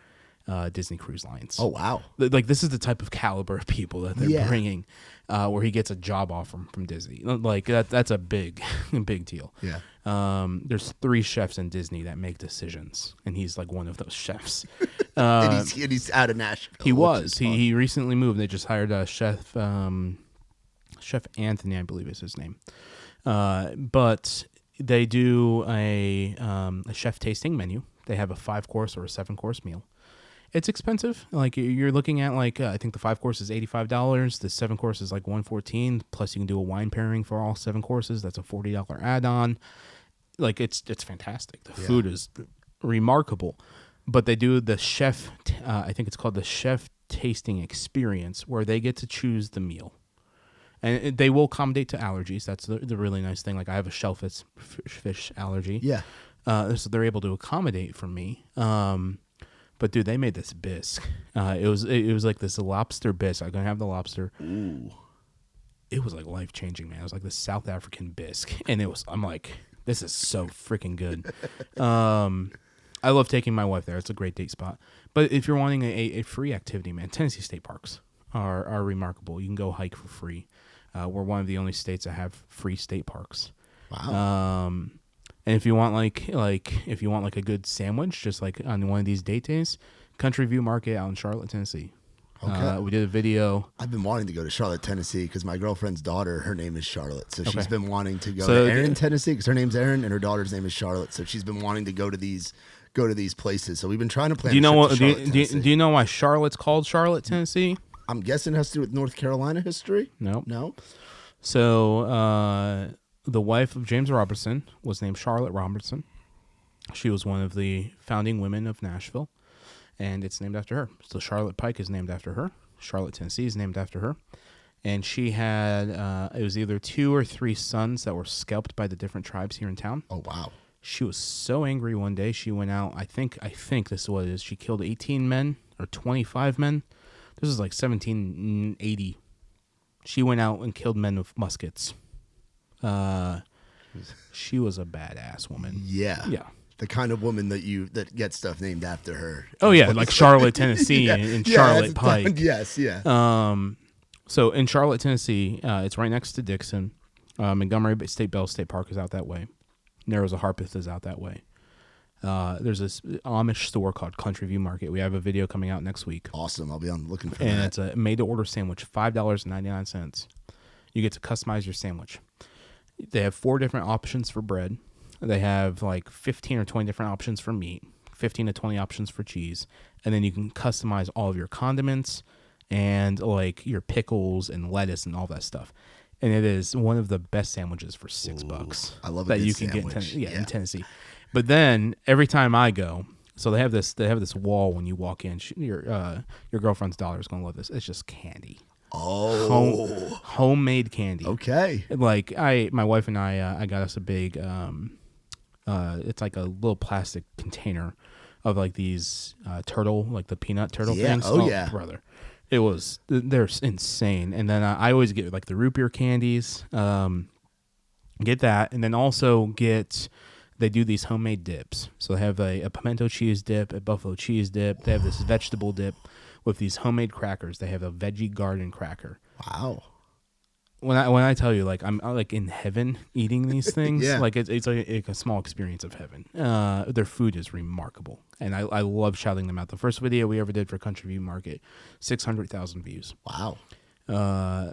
Disney Cruise Lines. Oh wow! Like this is the type of caliber of people that they're bringing, where he gets a job offer from Disney. Like that's a big deal. Yeah. There's 3 chefs in Disney that make decisions, and he's like one of those chefs. And he's out of Nashville. He was. He recently moved. They just hired a chef, Chef Anthony, I believe is his name. But they do a chef tasting menu. They have a 5-course or a 7-course meal. It's expensive. Like you're looking at I think the 5-course is $85. The 7-course is like $114. Plus you can do a wine pairing for all 7 courses. That's a $40 add-on. Like it's fantastic. The food is remarkable. But they do the chef, I think it's called the chef tasting experience, where they get to choose the meal. And they will accommodate to allergies. That's the really nice thing. Like I have a shellfish allergy. Yeah. So they're able to accommodate for me. But dude, they made this bisque. It was like this lobster bisque. I'm gonna have the lobster. Ooh. It was like life changing, man. It was like this South African bisque, and I'm like, this is so freaking good. I love taking my wife there. It's a great date spot. But if you're wanting a free activity, man, Tennessee state parks are remarkable. You can go hike for free. We're one of the only states that have free state parks. Wow. And if you want like a good sandwich, just like on one of these date days, Country View Market out in Charlotte, Tennessee. Okay. We did a video. I've been wanting to go to Charlotte, Tennessee, because my girlfriend's daughter, her name is Charlotte, so she's been wanting to go to Erin, Tennessee, because her name's Erin and her daughter's name is Charlotte. So she's been wanting to go to these places. So we've been trying to plan. Do you know why Charlotte's called Charlotte, Tennessee? I'm guessing it has to do with North Carolina history. No. So the wife of James Robertson was named Charlotte Robertson. She was one of the founding women of Nashville, and it's named after her. So Charlotte Pike is named after her. Charlotte, Tennessee is named after her. And she had, it was either 2 or 3 sons that were scalped by the different tribes here in town. Oh, wow. She was so angry one day, she went out, I think this is what it is. She killed 18 men or 25 men. This is like 1780. She went out and killed men with muskets. She was a badass woman. Yeah. Yeah. The kind of woman that gets stuff named after her. Oh yeah, like Charlotte, Tennessee, and Charlotte Pike. Yes, yeah. So in Charlotte, Tennessee, it's right next to Dixon. Montgomery State Bell State Park is out that way. Narrows of Harpeth is out that way. There's this Amish store called Country View Market. We have a video coming out next week. Awesome. I'll be on looking for that. And it's a made-to-order sandwich, $5.99. You get to customize your sandwich. They have 4 different options for bread. They have like 15 or 20 different options for meat, 15 to 20 options for cheese, and then you can customize all of your condiments and like your pickles and lettuce and all that stuff. And it is one of the best sandwiches for $6. I love that you can get in Tennessee. But then every time I go, so they have this wall when you walk in. Your girlfriend's daughter is gonna love this. It's just candy. Oh, homemade candy. Okay. Like my wife and I got us a big. It's like a little plastic container of like these turtle, like the peanut turtle things. Oh yeah, brother. They're insane. And then I always get like the root beer candies. Get that, and then also they do these homemade dips. So they have a pimento cheese dip, a buffalo cheese dip. They have this vegetable dip with these homemade crackers. They have a veggie garden cracker. Wow. When I tell you, like I'm like in heaven eating these things, Yeah. like it's like a small experience of heaven. Their food is remarkable, and I love shouting them out. The first video we ever did for Country View Market, 600,000 views. Wow.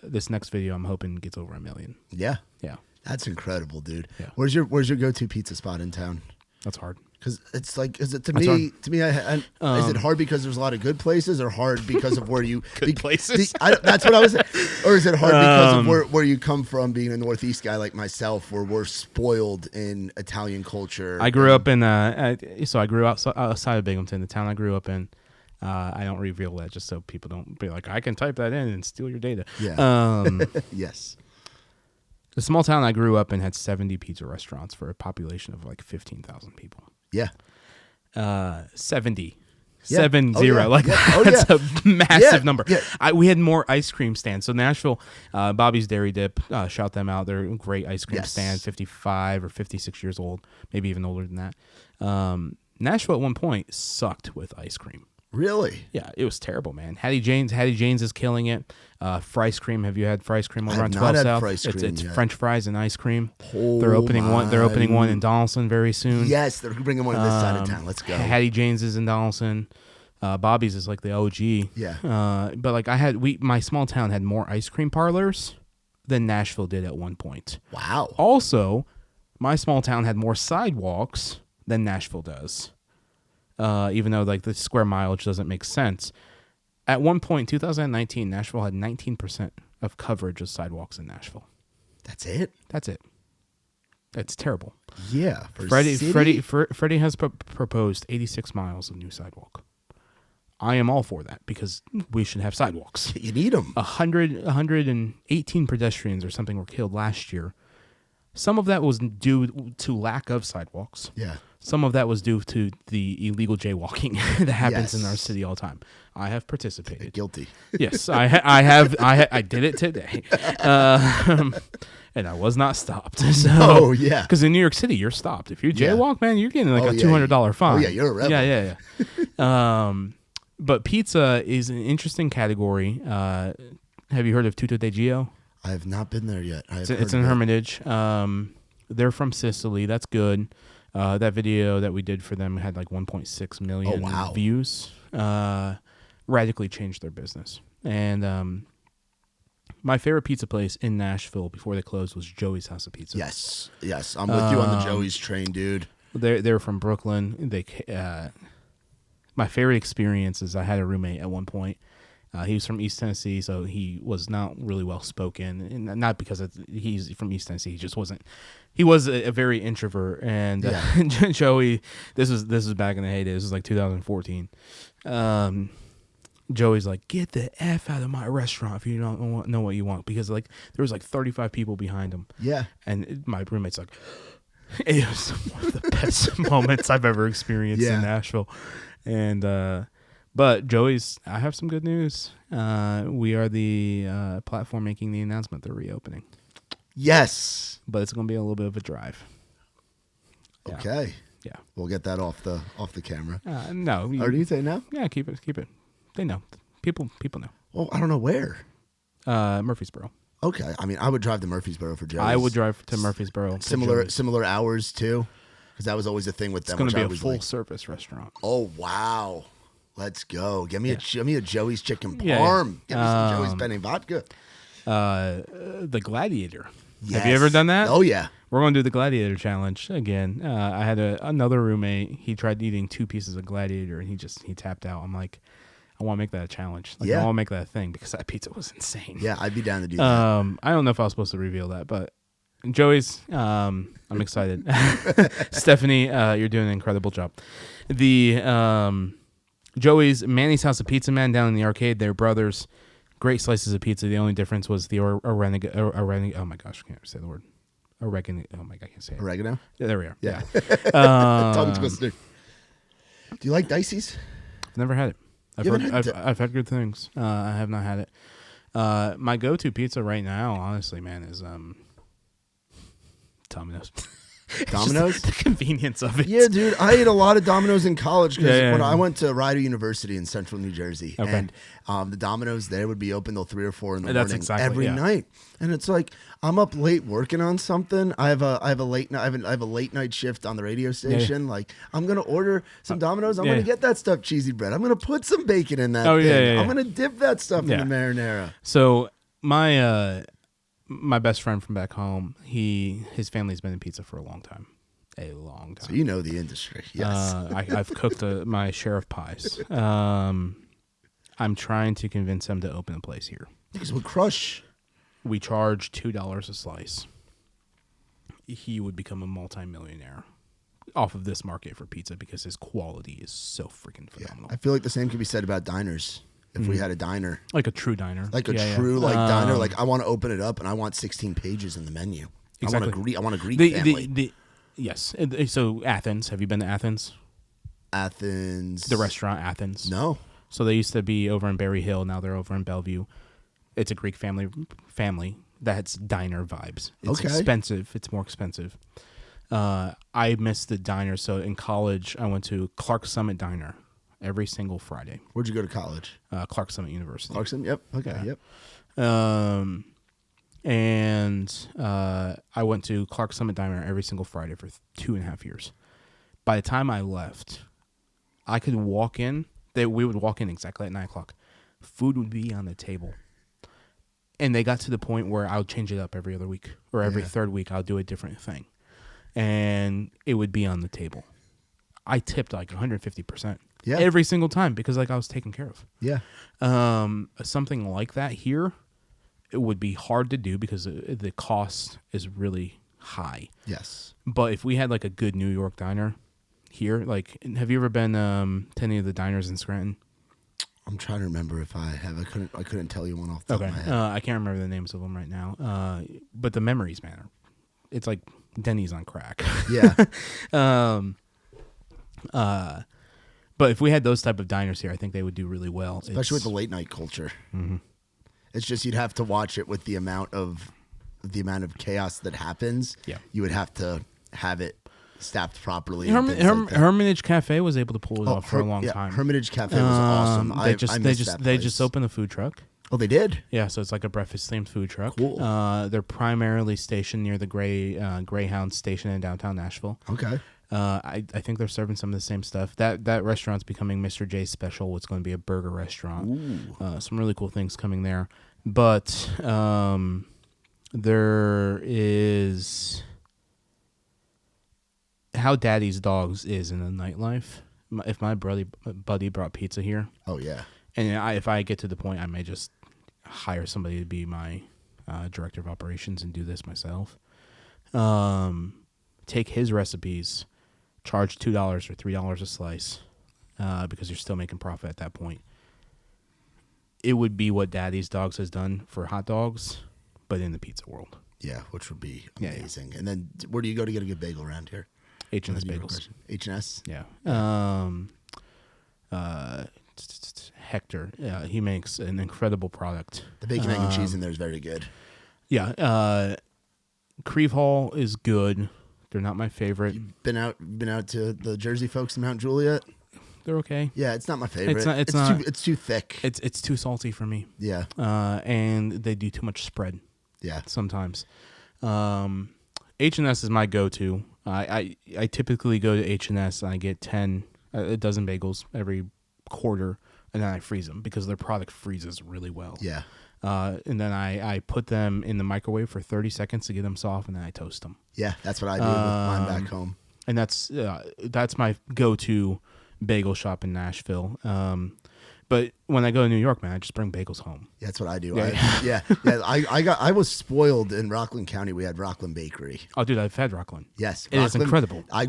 This next video I'm hoping gets over 1 million. Yeah. Yeah. That's incredible, dude. Yeah. Where's your go-to pizza spot in town? That's hard. Because it's like, is it to me? Is it hard because there's a lot of good places, or hard because of where you places? That's what I was. Or is it hard because of where you come from, being a Northeast guy like myself, where we're spoiled in Italian culture? I grew up in so I grew outside of Binghamton, the town I grew up in. I don't reveal that just so people don't be like, I can type that in and steal your data. Yeah. Yes. The small town I grew up in had 70 pizza restaurants for a population of like 15,000 people. Yeah. 70. Yeah. 7 Oh, 0. yeah. Like Yeah. that's a massive number. Yeah. We had more ice cream stands. So Nashville, Bobby's Dairy Dip, shout them out. They're a great ice cream stand, 55 or 56 years old, maybe even older than that. Nashville at one point sucked with ice cream. Really? Yeah, it was terrible, man. Hattie Jane's is killing it. Fries Cream. Have you had Fries Cream over on 12 South? It's French fries and ice cream. They're opening one in Donaldson very soon. Yes, they're bringing one to this side of town. Let's go. Hattie Jane's is in Donaldson. Bobby's is like the OG. Yeah. But like my small town had more ice cream parlors than Nashville did at one point. Wow. Also, my small town had more sidewalks than Nashville does. Even though like the square mileage doesn't make sense. At one point in 2019, Nashville had 19% of coverage of sidewalks in Nashville. That's it? That's it. It's terrible. Yeah. Freddie has proposed 86 miles of new sidewalk. I am all for that because we should have sidewalks. You need them. 118 pedestrians or something were killed last year. Some of that was due to lack of sidewalks. Yeah. Some of that was due to the illegal jaywalking that happens in our city all the time. I have participated. Guilty. Yes, I have. I did it today, and I was not stopped. So, oh yeah, because in New York City, you're stopped. If you jaywalk, man, you're getting like a $200 fine. Oh yeah, you're a rebel. Yeah. But pizza is an interesting category. Have you heard of Tutto de Gio? I have not been there yet. It's in Hermitage. They're from Sicily. That's good. That video that we did for them had like 1.6 million views. Radically changed their business. And my favorite pizza place in Nashville before they closed was Joey's House of Pizza. Yes. I'm with you on the Joey's train, dude. They're from Brooklyn. My favorite experience is I had a roommate at one point. He was from East Tennessee, so he was not really well spoken, and not because he's from East Tennessee. He just wasn't. He was a very introvert, and Joey. This was back in the heyday. This was like 2014. Joey's like, get the F out of my restaurant if you don't know what you want, because like there was like 35 people behind him. Yeah, and my roommate's like, it was one of the best moments I've ever experienced in Nashville, and. But Joey's, I have some good news. We are the platform making the announcement they're reopening. Yes, but it's going to be a little bit of a drive. Okay. Yeah, we'll get that off the camera. No, or do you say no? Yeah, keep it. They know. People know. Well, I don't know where. Murfreesboro. Okay, I mean, I would drive to Murfreesboro for Joey's. I would drive to Murfreesboro. Similar hours too, because that was always a thing with them. It's going to be a full service restaurant. Oh wow. Let's go. Give me a Joey's chicken parm. Give me some Joey's penne vodka. The Gladiator. Yes. Have you ever done that? Oh yeah. We're going to do the Gladiator challenge again. I had another roommate. He tried eating 2 pieces of Gladiator and he tapped out. I'm like, I want to make that a challenge. I want to make that a thing because that pizza was insane. Yeah, I'd be down to do that. I don't know if I was supposed to reveal that, but Joey's, I'm excited. Stephanie, you're doing an incredible job. The Joey's, Manny's House of Pizza Man down in the arcade. They're brothers. Great slices of pizza. The only difference was the oregano. Oh my gosh, I can't say the word. Oregano. Oh my god, I can't say it. Oregano? Yeah, there we are. Yeah. Tongue twister. Do you like Dicey's? I've never had it. I've had good things. I have not had it. My go-to pizza right now, honestly, man, is Domino's. Domino's? The convenience of it. Yeah, dude. I ate a lot of Domino's in college because when I went to Rider University in central New Jersey, and the Domino's there would be open till 3 or 4 in the morning every night. And it's like I'm up late working on something. I have a late night shift on the radio station. Like I'm gonna order some Domino's. I'm gonna get that stuffed cheesy bread. I'm gonna put some bacon in that thing. I'm gonna dip that stuff in the marinara. So my best friend from back home, his family's been in pizza for a long time. So you know the industry. Yes. I've cooked my share of pies. I'm trying to convince him to open a place here. Because we crush. We charge $2 a slice. He would become a multimillionaire off of this market for pizza because his quality is so freaking phenomenal. I feel like the same could be said about diners. If we had a diner. Like a true diner. Like a true diner. Like I want to open it up and I want 16 pages in the menu. Exactly. I want a Greek family. Yes. So Athens. Have you been to Athens? Athens. The restaurant Athens. No. So they used to be over in Berry Hill. Now they're over in Bellevue. It's a Greek family that's diner vibes. It's expensive. It's more expensive. I miss the diner. So in college, I went to Clark Summit Diner every single Friday. Where'd you go to college? Clark Summit University. Clark Summit, yep. Okay, yep. And I went to Clark Summit Diner every single Friday for 2.5 years. By the time I left, I could walk in. We would walk in exactly at 9 o'clock. Food would be on the table. And they got to the point where I would change it up every other week. Or every third week, I'll do a different thing. And it would be on the table. I tipped like 150%. Yeah. Every single time because like I was taken care of. Yeah. Something like that here, it would be hard to do because the cost is really high. Yes. But if we had like a good New York diner here, like, have you ever been to any of the diners in Scranton? I'm trying to remember if I have. I couldn't tell you one off the top of my head. I can't remember the names of them right now. But the memories, man, it's like Denny's on crack. Yeah. But if we had those type of diners here, I think they would do really well. Especially with the late night culture. Mm-hmm. It's just you'd have to watch it with the amount of chaos that happens. Yeah. You would have to have it staffed properly. Hermitage Cafe was able to pull it off for a long time. Hermitage Cafe was awesome. They just opened a food truck. Oh, they did? Yeah, so it's like a breakfast themed food truck. Cool. They're primarily stationed near the Greyhound station in downtown Nashville. Okay. I think they're serving some of the same stuff. That restaurant's becoming Mr. J's Special. It's going to be a burger restaurant. Some really cool things coming there. But there is how Daddy's Dogs is in the nightlife. If my buddy brought pizza here. Oh, yeah. And if I get to the point, I may just hire somebody to be my director of operations and do this myself. Take his recipes, charge $2 or $3 a slice, because you're still making profit at that point. It would be what Daddy's Dogs has done for hot dogs, but in the pizza world. Yeah, which would be amazing. Yeah. And then where do you go to get a good bagel around here? H&S Bagels. H&S? Yeah. Hector, he makes an incredible product. The bacon, egg, and cheese in there is very good. Yeah. Creve Hall is good. They're not my favorite. You've been out to the Jersey folks in Mount Juliet? They're okay. Yeah, it's not my favorite. It's too thick. It's too salty for me. Yeah. And they do too much spread. Yeah. Sometimes. H&S is my go-to. I typically go to H&S and I get a dozen bagels every quarter, and then I freeze them because their product freezes really well. Yeah. And then I put them in the microwave for 30 seconds to get them soft, and then I toast them. Yeah, that's what I do with mine back home. And that's my go-to bagel shop in Nashville. But when I go to New York, man, I just bring bagels home. Yeah, that's what I do. Yeah. I was spoiled in Rockland County. We had Rockland Bakery. Oh, dude, I've had Rockland. Yes, it is incredible. I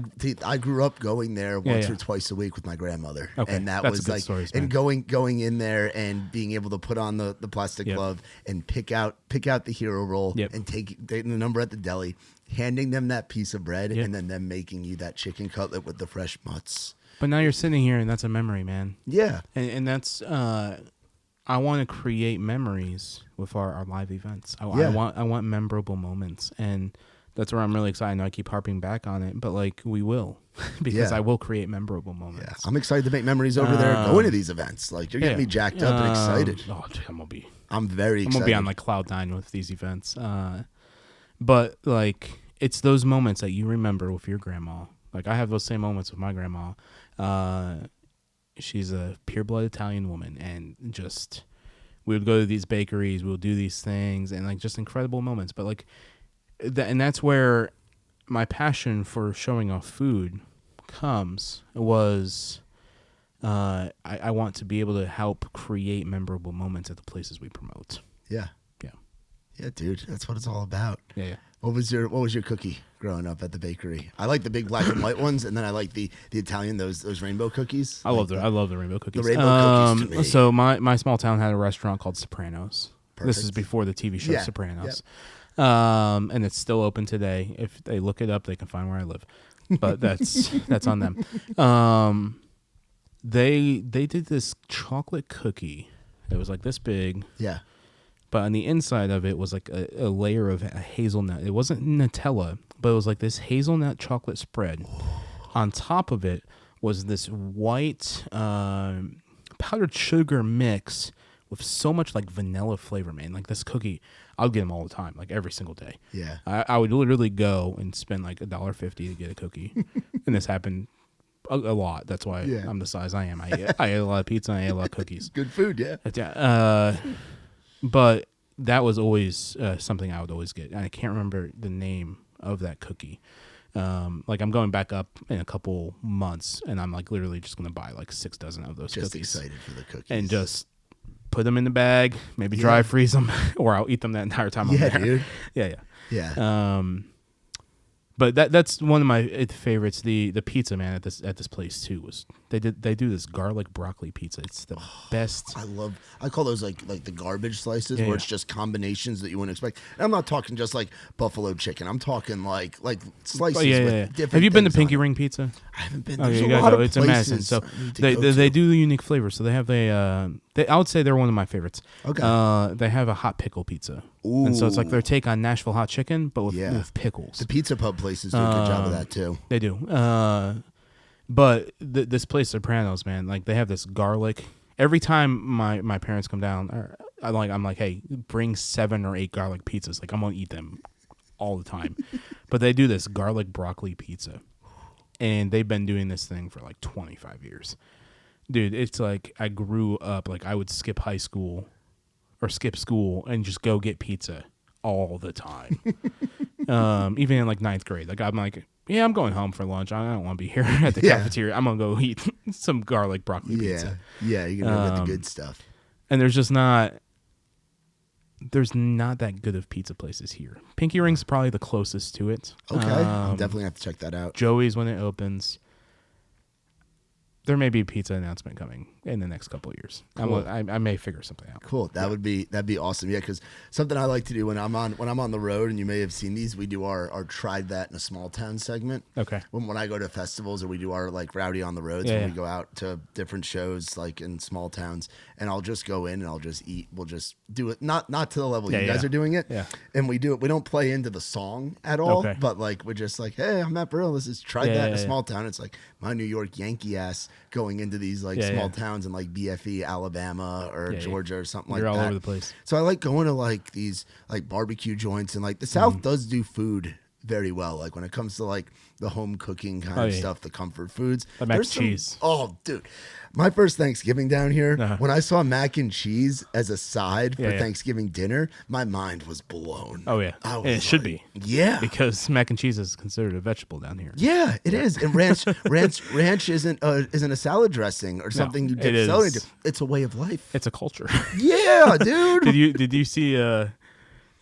grew up going there once or twice a week with my grandmother, and that's was like, stories, and going in there and being able to put on the plastic glove and pick out the hero roll and taking the number at the deli, handing them that piece of bread, and then them making you that chicken cutlet with the fresh mutts. But now you're sitting here, and that's a memory, man. Yeah. And that's, I want to create memories with our live events. I want memorable moments. And that's where I'm really excited. I know I keep harping back on it, but like we will, because I will create memorable moments. Yeah. I'm excited to make memories over there going to these events. Like you're getting me jacked up and excited. Oh, dude, I'm very excited. I'm going to be on like cloud nine with these events. But like, it's those moments that you remember with your grandma. Like I have those same moments with my grandma. She's a pure-blood Italian woman, and just we would go to these bakeries, we would do these things, and like just incredible moments. But like, and that's where my passion for showing off food comes. Was I want to be able to help create memorable moments at the places we promote. Yeah, dude, that's what it's all about. Yeah. What was your cookie growing up at the bakery? I like the big black and white ones, and then I like the Italian those rainbow cookies. I love the rainbow cookies. The rainbow cookies to me. So my small town had a restaurant called Sopranos. Perfect. This is before the TV show Sopranos. Yep. And it's still open today. If they look it up, they can find where I live. But that's on them. They did this chocolate cookie. It was like this big. Yeah. But on the inside of it was like a layer of a hazelnut. It wasn't Nutella, but it was like this hazelnut chocolate spread. On top of it was this white powdered sugar mix with so much like vanilla flavor, man. Like this cookie, I would get them all the time, like every single day. Yeah. I would literally go and spend like $1.50 to get a cookie. And this happened a lot. That's why I'm the size I am. I ate a lot of pizza and I ate a lot of cookies. Good food, yeah. But that was always something I would always get. And I can't remember the name of that cookie. Like I'm going back up in a couple months, and I'm like literally just going to buy like 6 dozen of those just cookies. Excited for the cookies. And just put them in the bag, maybe dry freeze them, or I'll eat them that entire time I'm there. Dude. Yeah. But that's one of my favorites. The pizza, man, at this place too was they do this garlic broccoli pizza. It's the best. I call those like the garbage slices where it's just combinations that you wouldn't expect. And I'm not talking just like buffalo chicken. I'm talking like slices with different. Have you been to Pinky Ring Pizza? I haven't been. Oh, There's you a gotta lot go. of It's places amazing. So they do the unique flavors. So they have I would say they're one of my favorites. Okay. They have a hot pickle pizza. Ooh. And so it's like their take on Nashville hot chicken, but with pickles. The pizza pub places do a good job of that too. They do. But this place, Sopranos, man, like they have this garlic. Every time my parents come down, I'm like, hey, bring 7 or 8 garlic pizzas. Like I'm gonna eat them all the time. But they do this garlic broccoli pizza, and they've been doing this thing for like 25 years. Dude, it's like I grew up, like I would skip high school or skip school and just go get pizza all the time. Even in like 9th grade. Like I'm like, yeah, I'm going home for lunch. I don't want to be here at the cafeteria. I'm going to go eat some garlic broccoli pizza. Yeah, you're going to get the good stuff. And there's not that good of pizza places here. Pinky Ring's probably the closest to it. Okay. I'm definitely have to check that out. Joey's when it opens. There may be a pizza announcement coming in the next couple of years. Cool. I may figure something out. Cool. That'd be awesome. Yeah, because something I like to do when I'm on the road, and you may have seen these, we do our tried that in a small town segment. Okay. When I go to festivals or we do our like rowdy on the roads, when we go out to different shows like in small towns, and I'll just go in and I'll just eat. We'll just do it not to the level you guys are doing it. Yeah. And we do it. We don't play into the song at all. Okay. But like we're just like, hey, I'm Matt Burrell. This is tried that in a small town. It's like my New York Yankee ass going into these like small towns in like BFE, Alabama or Georgia or something like that. You're all over the place. So I like going to like these like barbecue joints, and like the South does do food very well. Like when it comes to like the home cooking kind of stuff, the comfort foods. The mac and cheese. Oh, dude. My first Thanksgiving down here, when I saw mac and cheese as a side for Thanksgiving dinner, my mind was blown. Oh, yeah. And it should be. Yeah. Because mac and cheese is considered a vegetable down here. Yeah, it is. And ranch isn't a salad dressing or something you dip celery into. It's a way of life. It's a culture. Yeah, dude. Did you see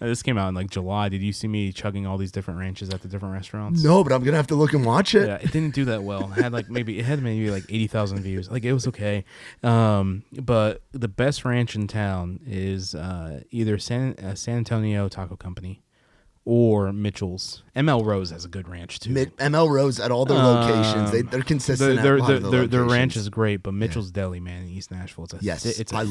this came out in like July. Did you see me chugging all these different ranches at the different restaurants? No, but I'm gonna have to look and watch it. Yeah, it didn't do that well. It had maybe 80,000 views. Like it was okay. But the best ranch in town is either San Antonio Taco Company or Mitchell's. ML Rose has a good ranch too. ML Rose at all their locations, they're consistent. Their ranch is great, but Mitchell's Deli, man, in East Nashville, I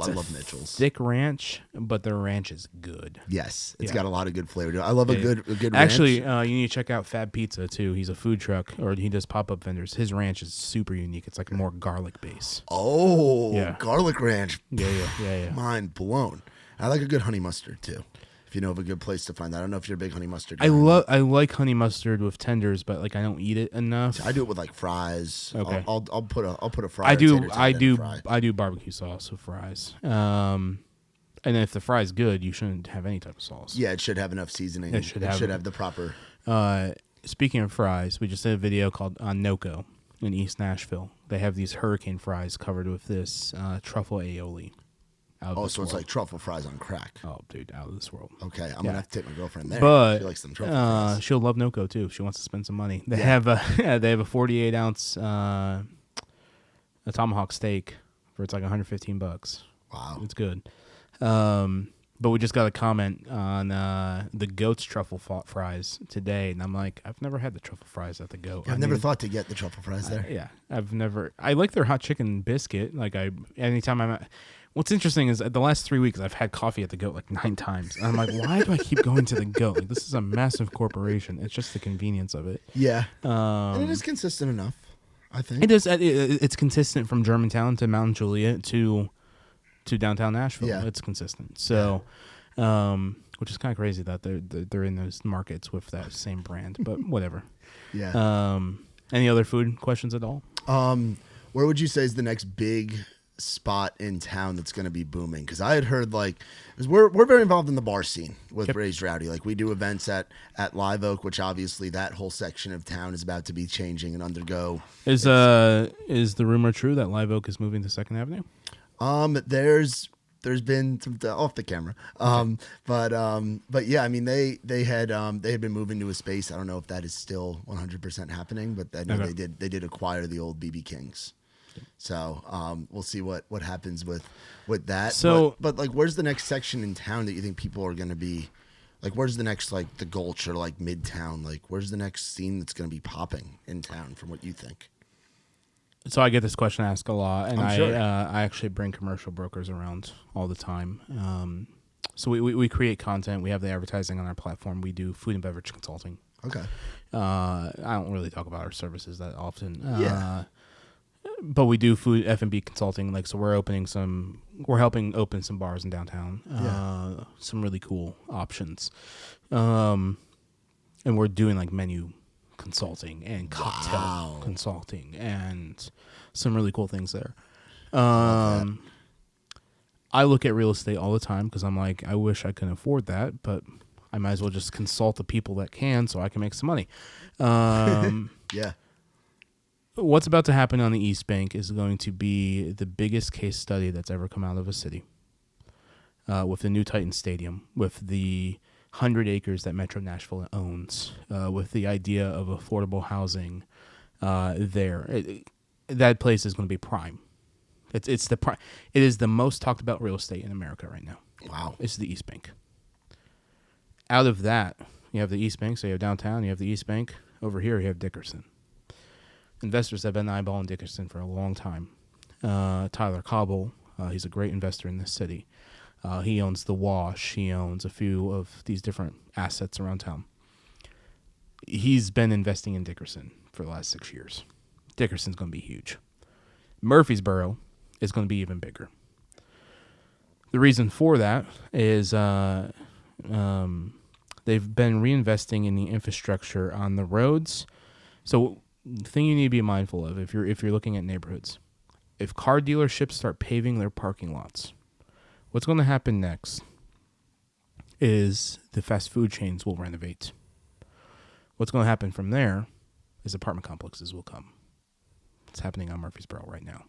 love Mitchell's. Thick ranch, but their ranch is good. Yes, it's got a lot of good flavor. I love a good ranch. Actually, you need to check out Fab Pizza too. He's a food truck, or he does pop-up vendors. His ranch is super unique. It's like more garlic base. Oh, garlic ranch. Yeah. Mind blown. I like a good honey mustard too. If you know of a good place to find that. I don't know if you're a big honey mustard guy. I like honey mustard with tenders, but like I don't eat it enough. I do it with like fries. Okay. I'll put a fry. I do barbecue sauce with fries. And if the fry's good, you shouldn't have any type of sauce. Yeah, it should have enough seasoning. It should have the proper. Speaking of fries, we just did a video called on Noco in East Nashville. They have these hurricane fries covered with this truffle aioli. So it's like truffle fries on crack. Oh, dude, out of this world. Okay, I'm gonna have to take my girlfriend there. But she likes some truffle fries. She'll love Noco too. She wants to spend some money. They have a 48-ounce a tomahawk steak for it's like $115. Wow, it's good. But we just got a comment on the Goat's truffle fries today, and I'm like, I've never had the truffle fries at the Goat. I've never thought to get the truffle fries there. Yeah, I've never. I like their hot chicken biscuit. Like anytime I'm at. What's interesting is the last 3 weeks I've had coffee at the Goat like 9 times. And I'm like, why do I keep going to the Goat? Like this is a massive corporation. It's just the convenience of it. Yeah, and it is consistent enough. I think it is. It's consistent from Germantown to Mount Juliet to downtown Nashville. Yeah. It's consistent. So, which is kind of crazy that they're in those markets with that same brand. But whatever. Yeah. Any other food questions at all? Where would you say is the next big spot in town that's going to be booming? Because I had heard because we're very involved in the bar scene with Raised Rowdy. Like we do events at Live Oak, which obviously that whole section of town is about to be changing and undergo. Is the rumor true that Live Oak is moving to 2nd Avenue? There's there's been some off the camera. But yeah, I mean, they had been moving to a space. I don't know if that is still 100% happening, but I know they did acquire the old BB Kings. So we'll see what happens with that. So, but like, where's the next section in town that you think people are going to be? Like, where's the next, like, the Gulch or, like, Midtown? Like, where's the next scene that's going to be popping in town from what you think? So I get this question asked a lot, and I'm sure. I actually bring commercial brokers around all the time. So we create content. We have the advertising on our platform. We do food and beverage consulting. Okay. I don't really talk about our services that often. Yeah. But we do food F&B consulting. Like, so we're helping open some bars in downtown. Some really cool options. And we're doing like menu consulting and cocktail consulting and some really cool things there. I look at real estate all the time because I'm like, I wish I could afford that, but I might as well just consult the people that can so I can make some money. Yeah. What's about to happen on the East Bank is going to be the biggest case study that's ever come out of a city. With the new Titan Stadium, with the 100 acres that Metro Nashville owns, with the idea of affordable housing there. That place is going to be prime. It is the most talked about real estate in America right now. Wow. It's the East Bank. Out of that, you have the East Bank, so you have downtown, you have the East Bank. Over here, you have Dickerson. Investors have been eyeballing Dickerson for a long time. Tyler Cobble, he's a great investor in this city. He owns the Wash. He owns a few of these different assets around town. He's been investing in Dickerson for the last 6 years. Dickerson's going to be huge. Murfreesboro is going to be even bigger. The reason for that is they've been reinvesting in the infrastructure on the roads. So the thing you need to be mindful of if you're looking at neighborhoods, if car dealerships start paving their parking lots, what's going to happen next is the fast food chains will renovate. What's going to happen from there is apartment complexes will come. It's happening on Murfreesboro right now.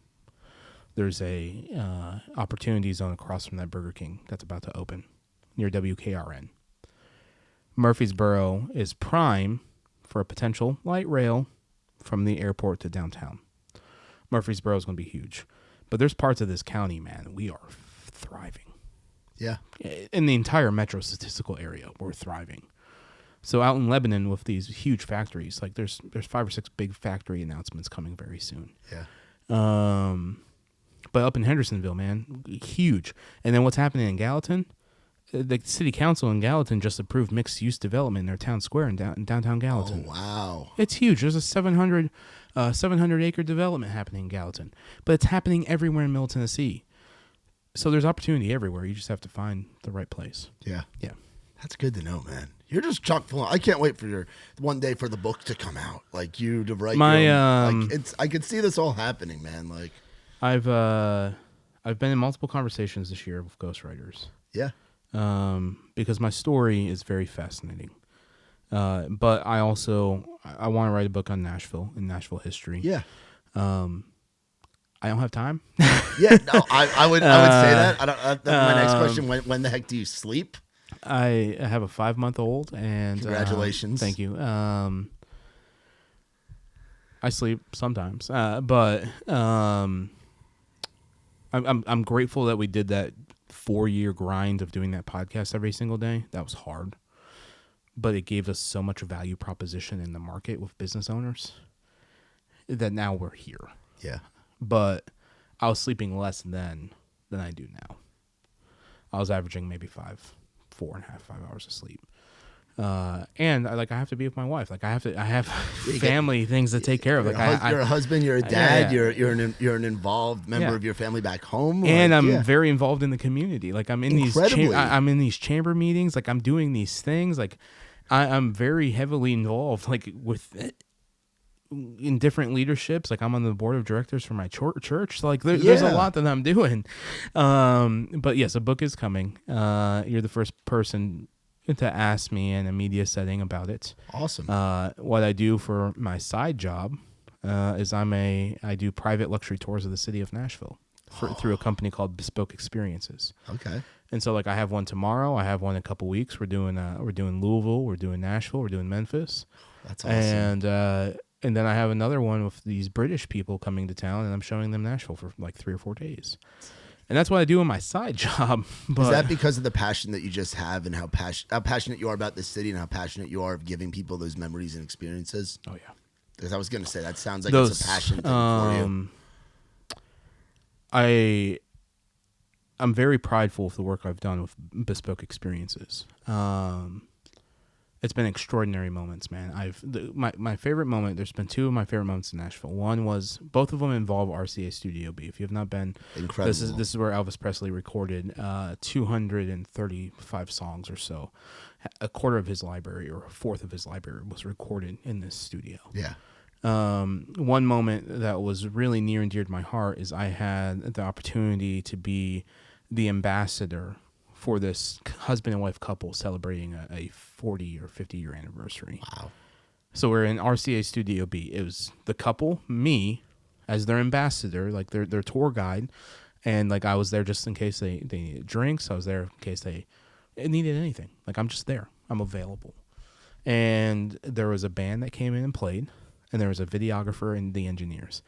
There's a opportunity zone across from that Burger King that's about to open near WKRN. Murfreesboro is prime for a potential light rail from the airport to downtown. Murfreesboro is going to be huge. But there's parts of this county, man, we are thriving. Yeah. In the entire metro statistical area, we're thriving. So out in Lebanon with these huge factories, like there's 5 or 6 big factory announcements coming very soon. Yeah. But up in Hendersonville, man, huge. And then what's happening in Gallatin? The city council in Gallatin just approved mixed-use development in their town square in downtown Gallatin. Oh, wow. It's huge. There's a 700-acre development happening in Gallatin. But it's happening everywhere in Middle Tennessee. So there's opportunity everywhere. You just have to find the right place. Yeah. Yeah. That's good to know, man. You're just chock full. I can't wait for your one day for the book to come out. Like you to write your own, like I could see this all happening, man. Like I've been in multiple conversations this year with ghostwriters. Yeah. Because my story is very fascinating. But I want to write a book on Nashville and Nashville history. Yeah. I don't have time. Yeah, no, I would say that. That's my next question. When the heck do you sleep? I have a 5-month-old, and congratulations. Thank you. I sleep sometimes, but I'm grateful that we did that 4-year grind of doing that podcast every single day. That was hard, but it gave us so much value proposition in the market with business owners that now we're here. Yeah. But I was sleeping less then than I do now. I was averaging maybe 5 hours of sleep. And I have to be with my wife. Like I have family things to take care of. Like you're a husband, you're a dad, yeah. you're an involved member of your family back home. And I'm very involved in the community. Like I'm in I'm in these chamber meetings. Like I'm doing these things. Like I'm very heavily involved. Like in different leaderships. Like I'm on the board of directors for my church. So like there's a lot that I'm doing. But yes, a book is coming. You're the first person to ask me in a media setting about it. Awesome. What I do for my side job is I do private luxury tours of the city of Nashville. through a company called Bespoke Experiences. Okay. And so, like, I have one tomorrow. I have one in a couple weeks. We're doing Louisville. We're doing Nashville. We're doing Memphis. That's awesome. And then I have another one with these British people coming to town, and I'm showing them Nashville for like 3 or 4 days. And that's what I do in my side job. But is that because of the passion that you just have and how passionate you are about this city and how passionate you are of giving people those memories and experiences? Oh, yeah. Because I was going to say, that sounds like it's a passion thing for you. I'm very prideful of the work I've done with Bespoke Experiences. It's been extraordinary moments, man. My favorite moment, there's been 2 of my favorite moments in Nashville. One was, both of them involve RCA Studio B. If you have not been, incredible. This is where Elvis Presley recorded 235 songs or so. A quarter of his library, or a fourth of his library, was recorded in this studio. Yeah. One moment that was really near and dear to my heart is I had the opportunity to be the ambassador for this husband and wife couple celebrating a 40 or 50 year anniversary. Wow. So we're in RCA Studio B. It was the couple, me, as their ambassador, like their tour guide. And like I was there just in case they needed drinks. I was there in case they needed anything. Like I'm just there. I'm available. And there was a band that came in and played. And there was a videographer and the engineers.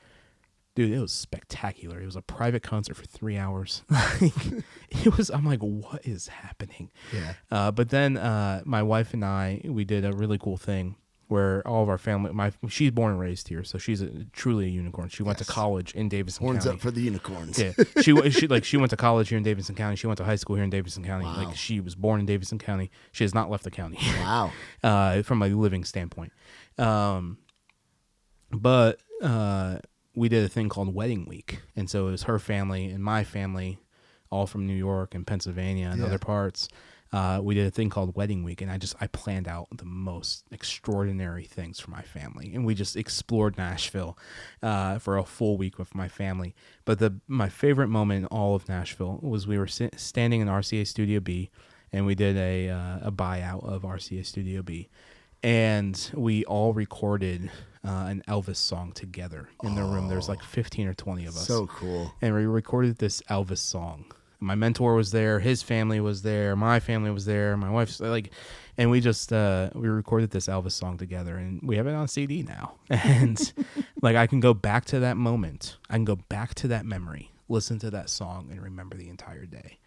Dude, it was spectacular. It was a private concert for 3 hours. I'm like, what is happening? Yeah. But then my wife and I, we did a really cool thing where all of our family, she's born and raised here, so she's truly a unicorn. She went to college in Davidson Horns County. up for the unicorns. Yeah, she went to college here in Davidson County. She went to high school here in Davidson County. Wow. Like she was born in Davidson County. She has not left the county. Wow. From a living standpoint. But we did a thing called Wedding Week. And so it was her family and my family, all from New York and Pennsylvania and other parts. We did a thing called Wedding Week, and I planned out the most extraordinary things for my family. And we just explored Nashville for a full week with my family. But my favorite moment in all of Nashville was we were standing in RCA Studio B, and we did a buyout of RCA Studio B. And we all recorded an Elvis song together in the room. There's like 15 or 20 of us. So cool. And we recorded this Elvis song. My mentor was there. His family was there. My family was there. My wife's like, and we just, we recorded this Elvis song together, and we have it on CD now. And like, I can go back to that moment. I can go back to that memory, listen to that song, and remember the entire day.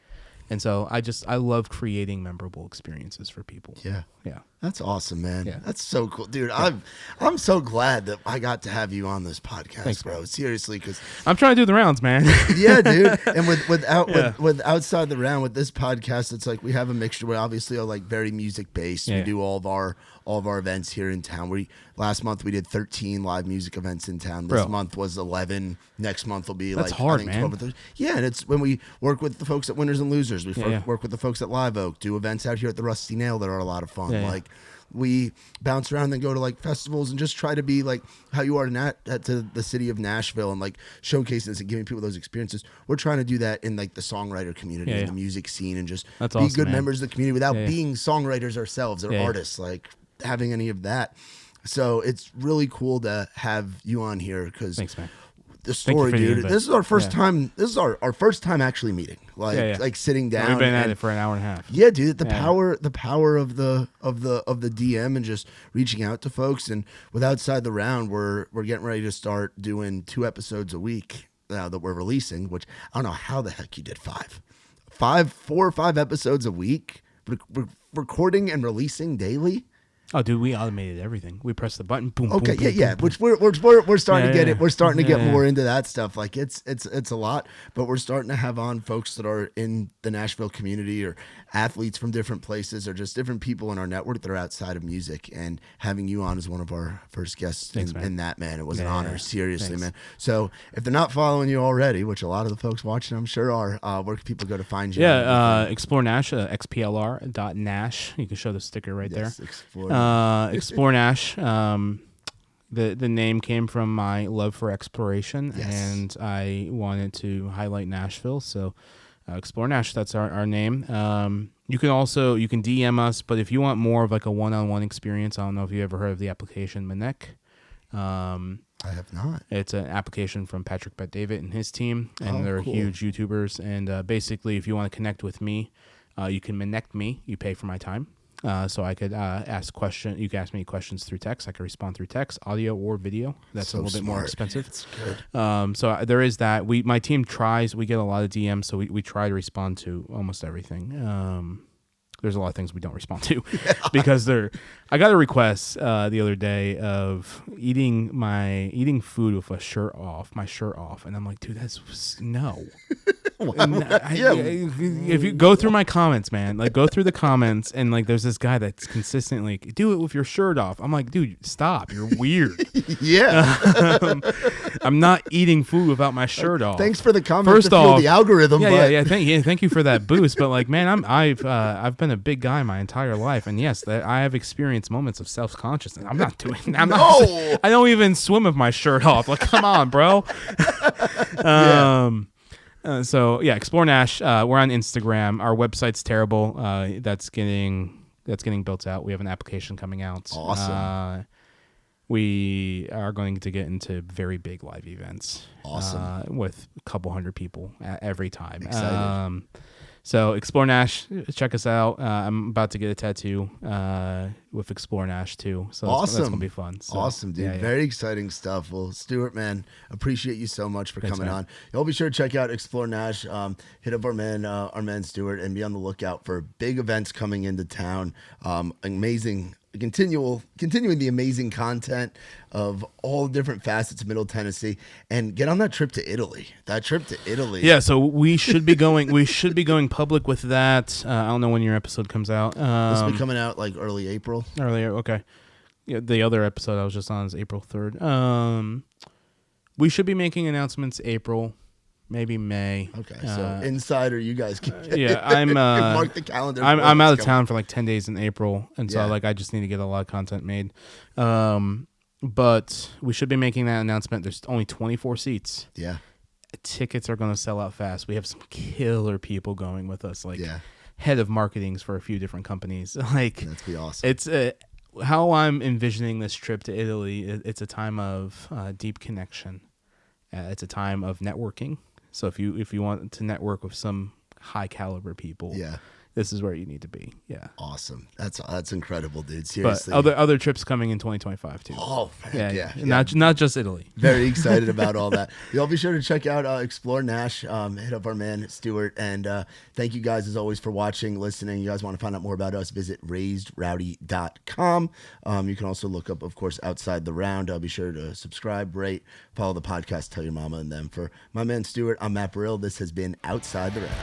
And so I love creating memorable experiences for people. Yeah. Yeah. That's awesome, man. Yeah. That's so cool. Dude, I'm so glad that I got to have you on this podcast, Thanks, bro. man. Seriously, because I'm trying to do the rounds, man. yeah, dude. And with outside the round with this podcast, it's like we have a mixture. We obviously are like very music based. Yeah. We do all of our events here in town. Last month we did 13 live music events in town. This month was 11. Next month will be That's like hard, I think man. 12 or 13. Yeah, and it's when we work with the folks at Winners and Losers. We work with the folks at Live Oak. Do events out here at the Rusty Nail that are a lot of fun. Yeah. Like we bounce around and go to like festivals and just try to be like how you are to the city of Nashville and like showcasing and giving people those experiences. We're trying to do that in like the songwriter community and the music scene and just That's be awesome, good man. members of the community without being songwriters ourselves or artists, like having any of that. So it's really cool to have you on here because Thanks, man. the story, for the dude. invite. This is our first time. This is our first time actually meeting. Like sitting down. We've been at it for an hour and a half. Yeah, dude. The power of the DM and just reaching out to folks. And with Outside the Round, we're getting ready to start doing 2 episodes a week now that we're releasing. Which I don't know how the heck you did 4 or 5 episodes a week, recording and releasing daily. Oh, dude, we automated everything. We pressed the button, boom, Okay, boom, boom, yeah. boom, Which we're starting to get it. We're starting to get more into that stuff. Like it's a lot, but we're starting to have on folks that are in the Nashville community or athletes from different places or just different people in our network that are outside of music. And having you on as one of our first guests in that, man, it was an honor. Seriously, man. So if they're not following you already, which a lot of the folks watching I'm sure are, where can people go to find you? Yeah, Explore Nash, XPLR.NASH. You can show the sticker right there. Explore Nash. The name came from my love for exploration, and I wanted to highlight Nashville. So Explore Nash, that's our name. You can DM us, but if you want more of like a one-on-one experience, I don't know if you ever heard of the application Manek. I have not. It's an application from Patrick Bet-David and his team, and they're cool. huge YouTubers. And basically, if you want to connect with me, you can connect me. You pay for my time. So I could ask questions. You can ask me questions through text. I can respond through text, audio, or video. That's so a little bit more expensive. That's good. So there is that. My team tries. We get a lot of DMs, so we try to respond to almost everything. There's a lot of things we don't respond to because I got a request the other day of eating food with my shirt off, and I'm like, dude, no. If you go through my comments, man, like go through the comments, and like there's this guy that's consistently like, do it with your shirt off. I'm like, dude, stop, you're weird. Yeah. I'm not eating food without my shirt off. Thanks for the comment. First off, the algorithm. Thank you for that boost. But like, man, I've been a big guy my entire life, and yes, I have experienced moments of self-consciousness. I'm not doing. I don't even swim with my shirt off. Like, come on, bro. So yeah, XPLR.NASH. We're on Instagram. Our website's terrible. That's getting built out. We have an application coming out. Awesome. We are going to get into very big live events. Awesome. With a couple hundred people every time. Excited. So XPLR.NASH, check us out. I'm about to get a tattoo with XPLR.NASH too. So that's going to be fun. So, awesome, dude. Yeah. Very exciting stuff. Well, Stuart, man, appreciate you so much for coming on. Y'all be sure to check out XPLR.NASH. Hit up our man Stuart, and be on the lookout for big events coming into town. Amazing. Continuing the amazing content of all different facets of Middle Tennessee, and get on that trip to Italy. Yeah, so we should be going. We should be going public with that. I don't know when your episode comes out. This will be coming out like early April. Okay. Yeah, the other episode I was just on is April 3rd. We should be making announcements April. Maybe May. Okay, so insider, you guys can I'm mark the calendar. I'm out of town for like 10 days in April, and so like I just need to get a lot of content made. But we should be making that announcement. There's only 24 seats. Yeah, tickets are going to sell out fast. We have some killer people going with us, like head of marketings for a few different companies. Like that'd be awesome. It's how I'm envisioning this trip to Italy. It's a time of deep connection. It's a time of networking. So if you want to network with some high caliber people, this is where you need to be. Yeah. Awesome. That's incredible, dude. Seriously. But other trips coming in 2025 too. Oh, yeah. Not just Italy. Very excited about all that. Y'all be sure to check out XPLR.NASH. Hit up our man Stuart, and thank you guys as always for watching, listening. You guys want to find out more about us, visit raisedrowdy.com. You can also look up, of course, Outside the Round. Be sure to subscribe, rate, follow the podcast, tell your mama and them. For my man Stuart, I'm Matt Burrill. This has been Outside the Round.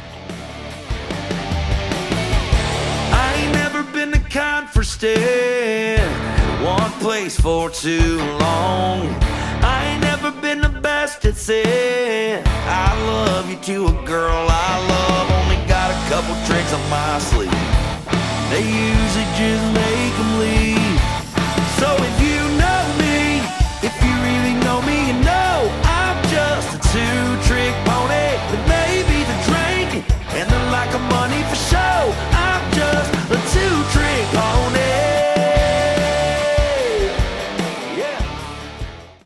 Been the kind for staying one place for too long. I ain't never been the best at saying I love you to a girl I love. Only got a couple tricks up my sleeve. They usually just make them leave. So if you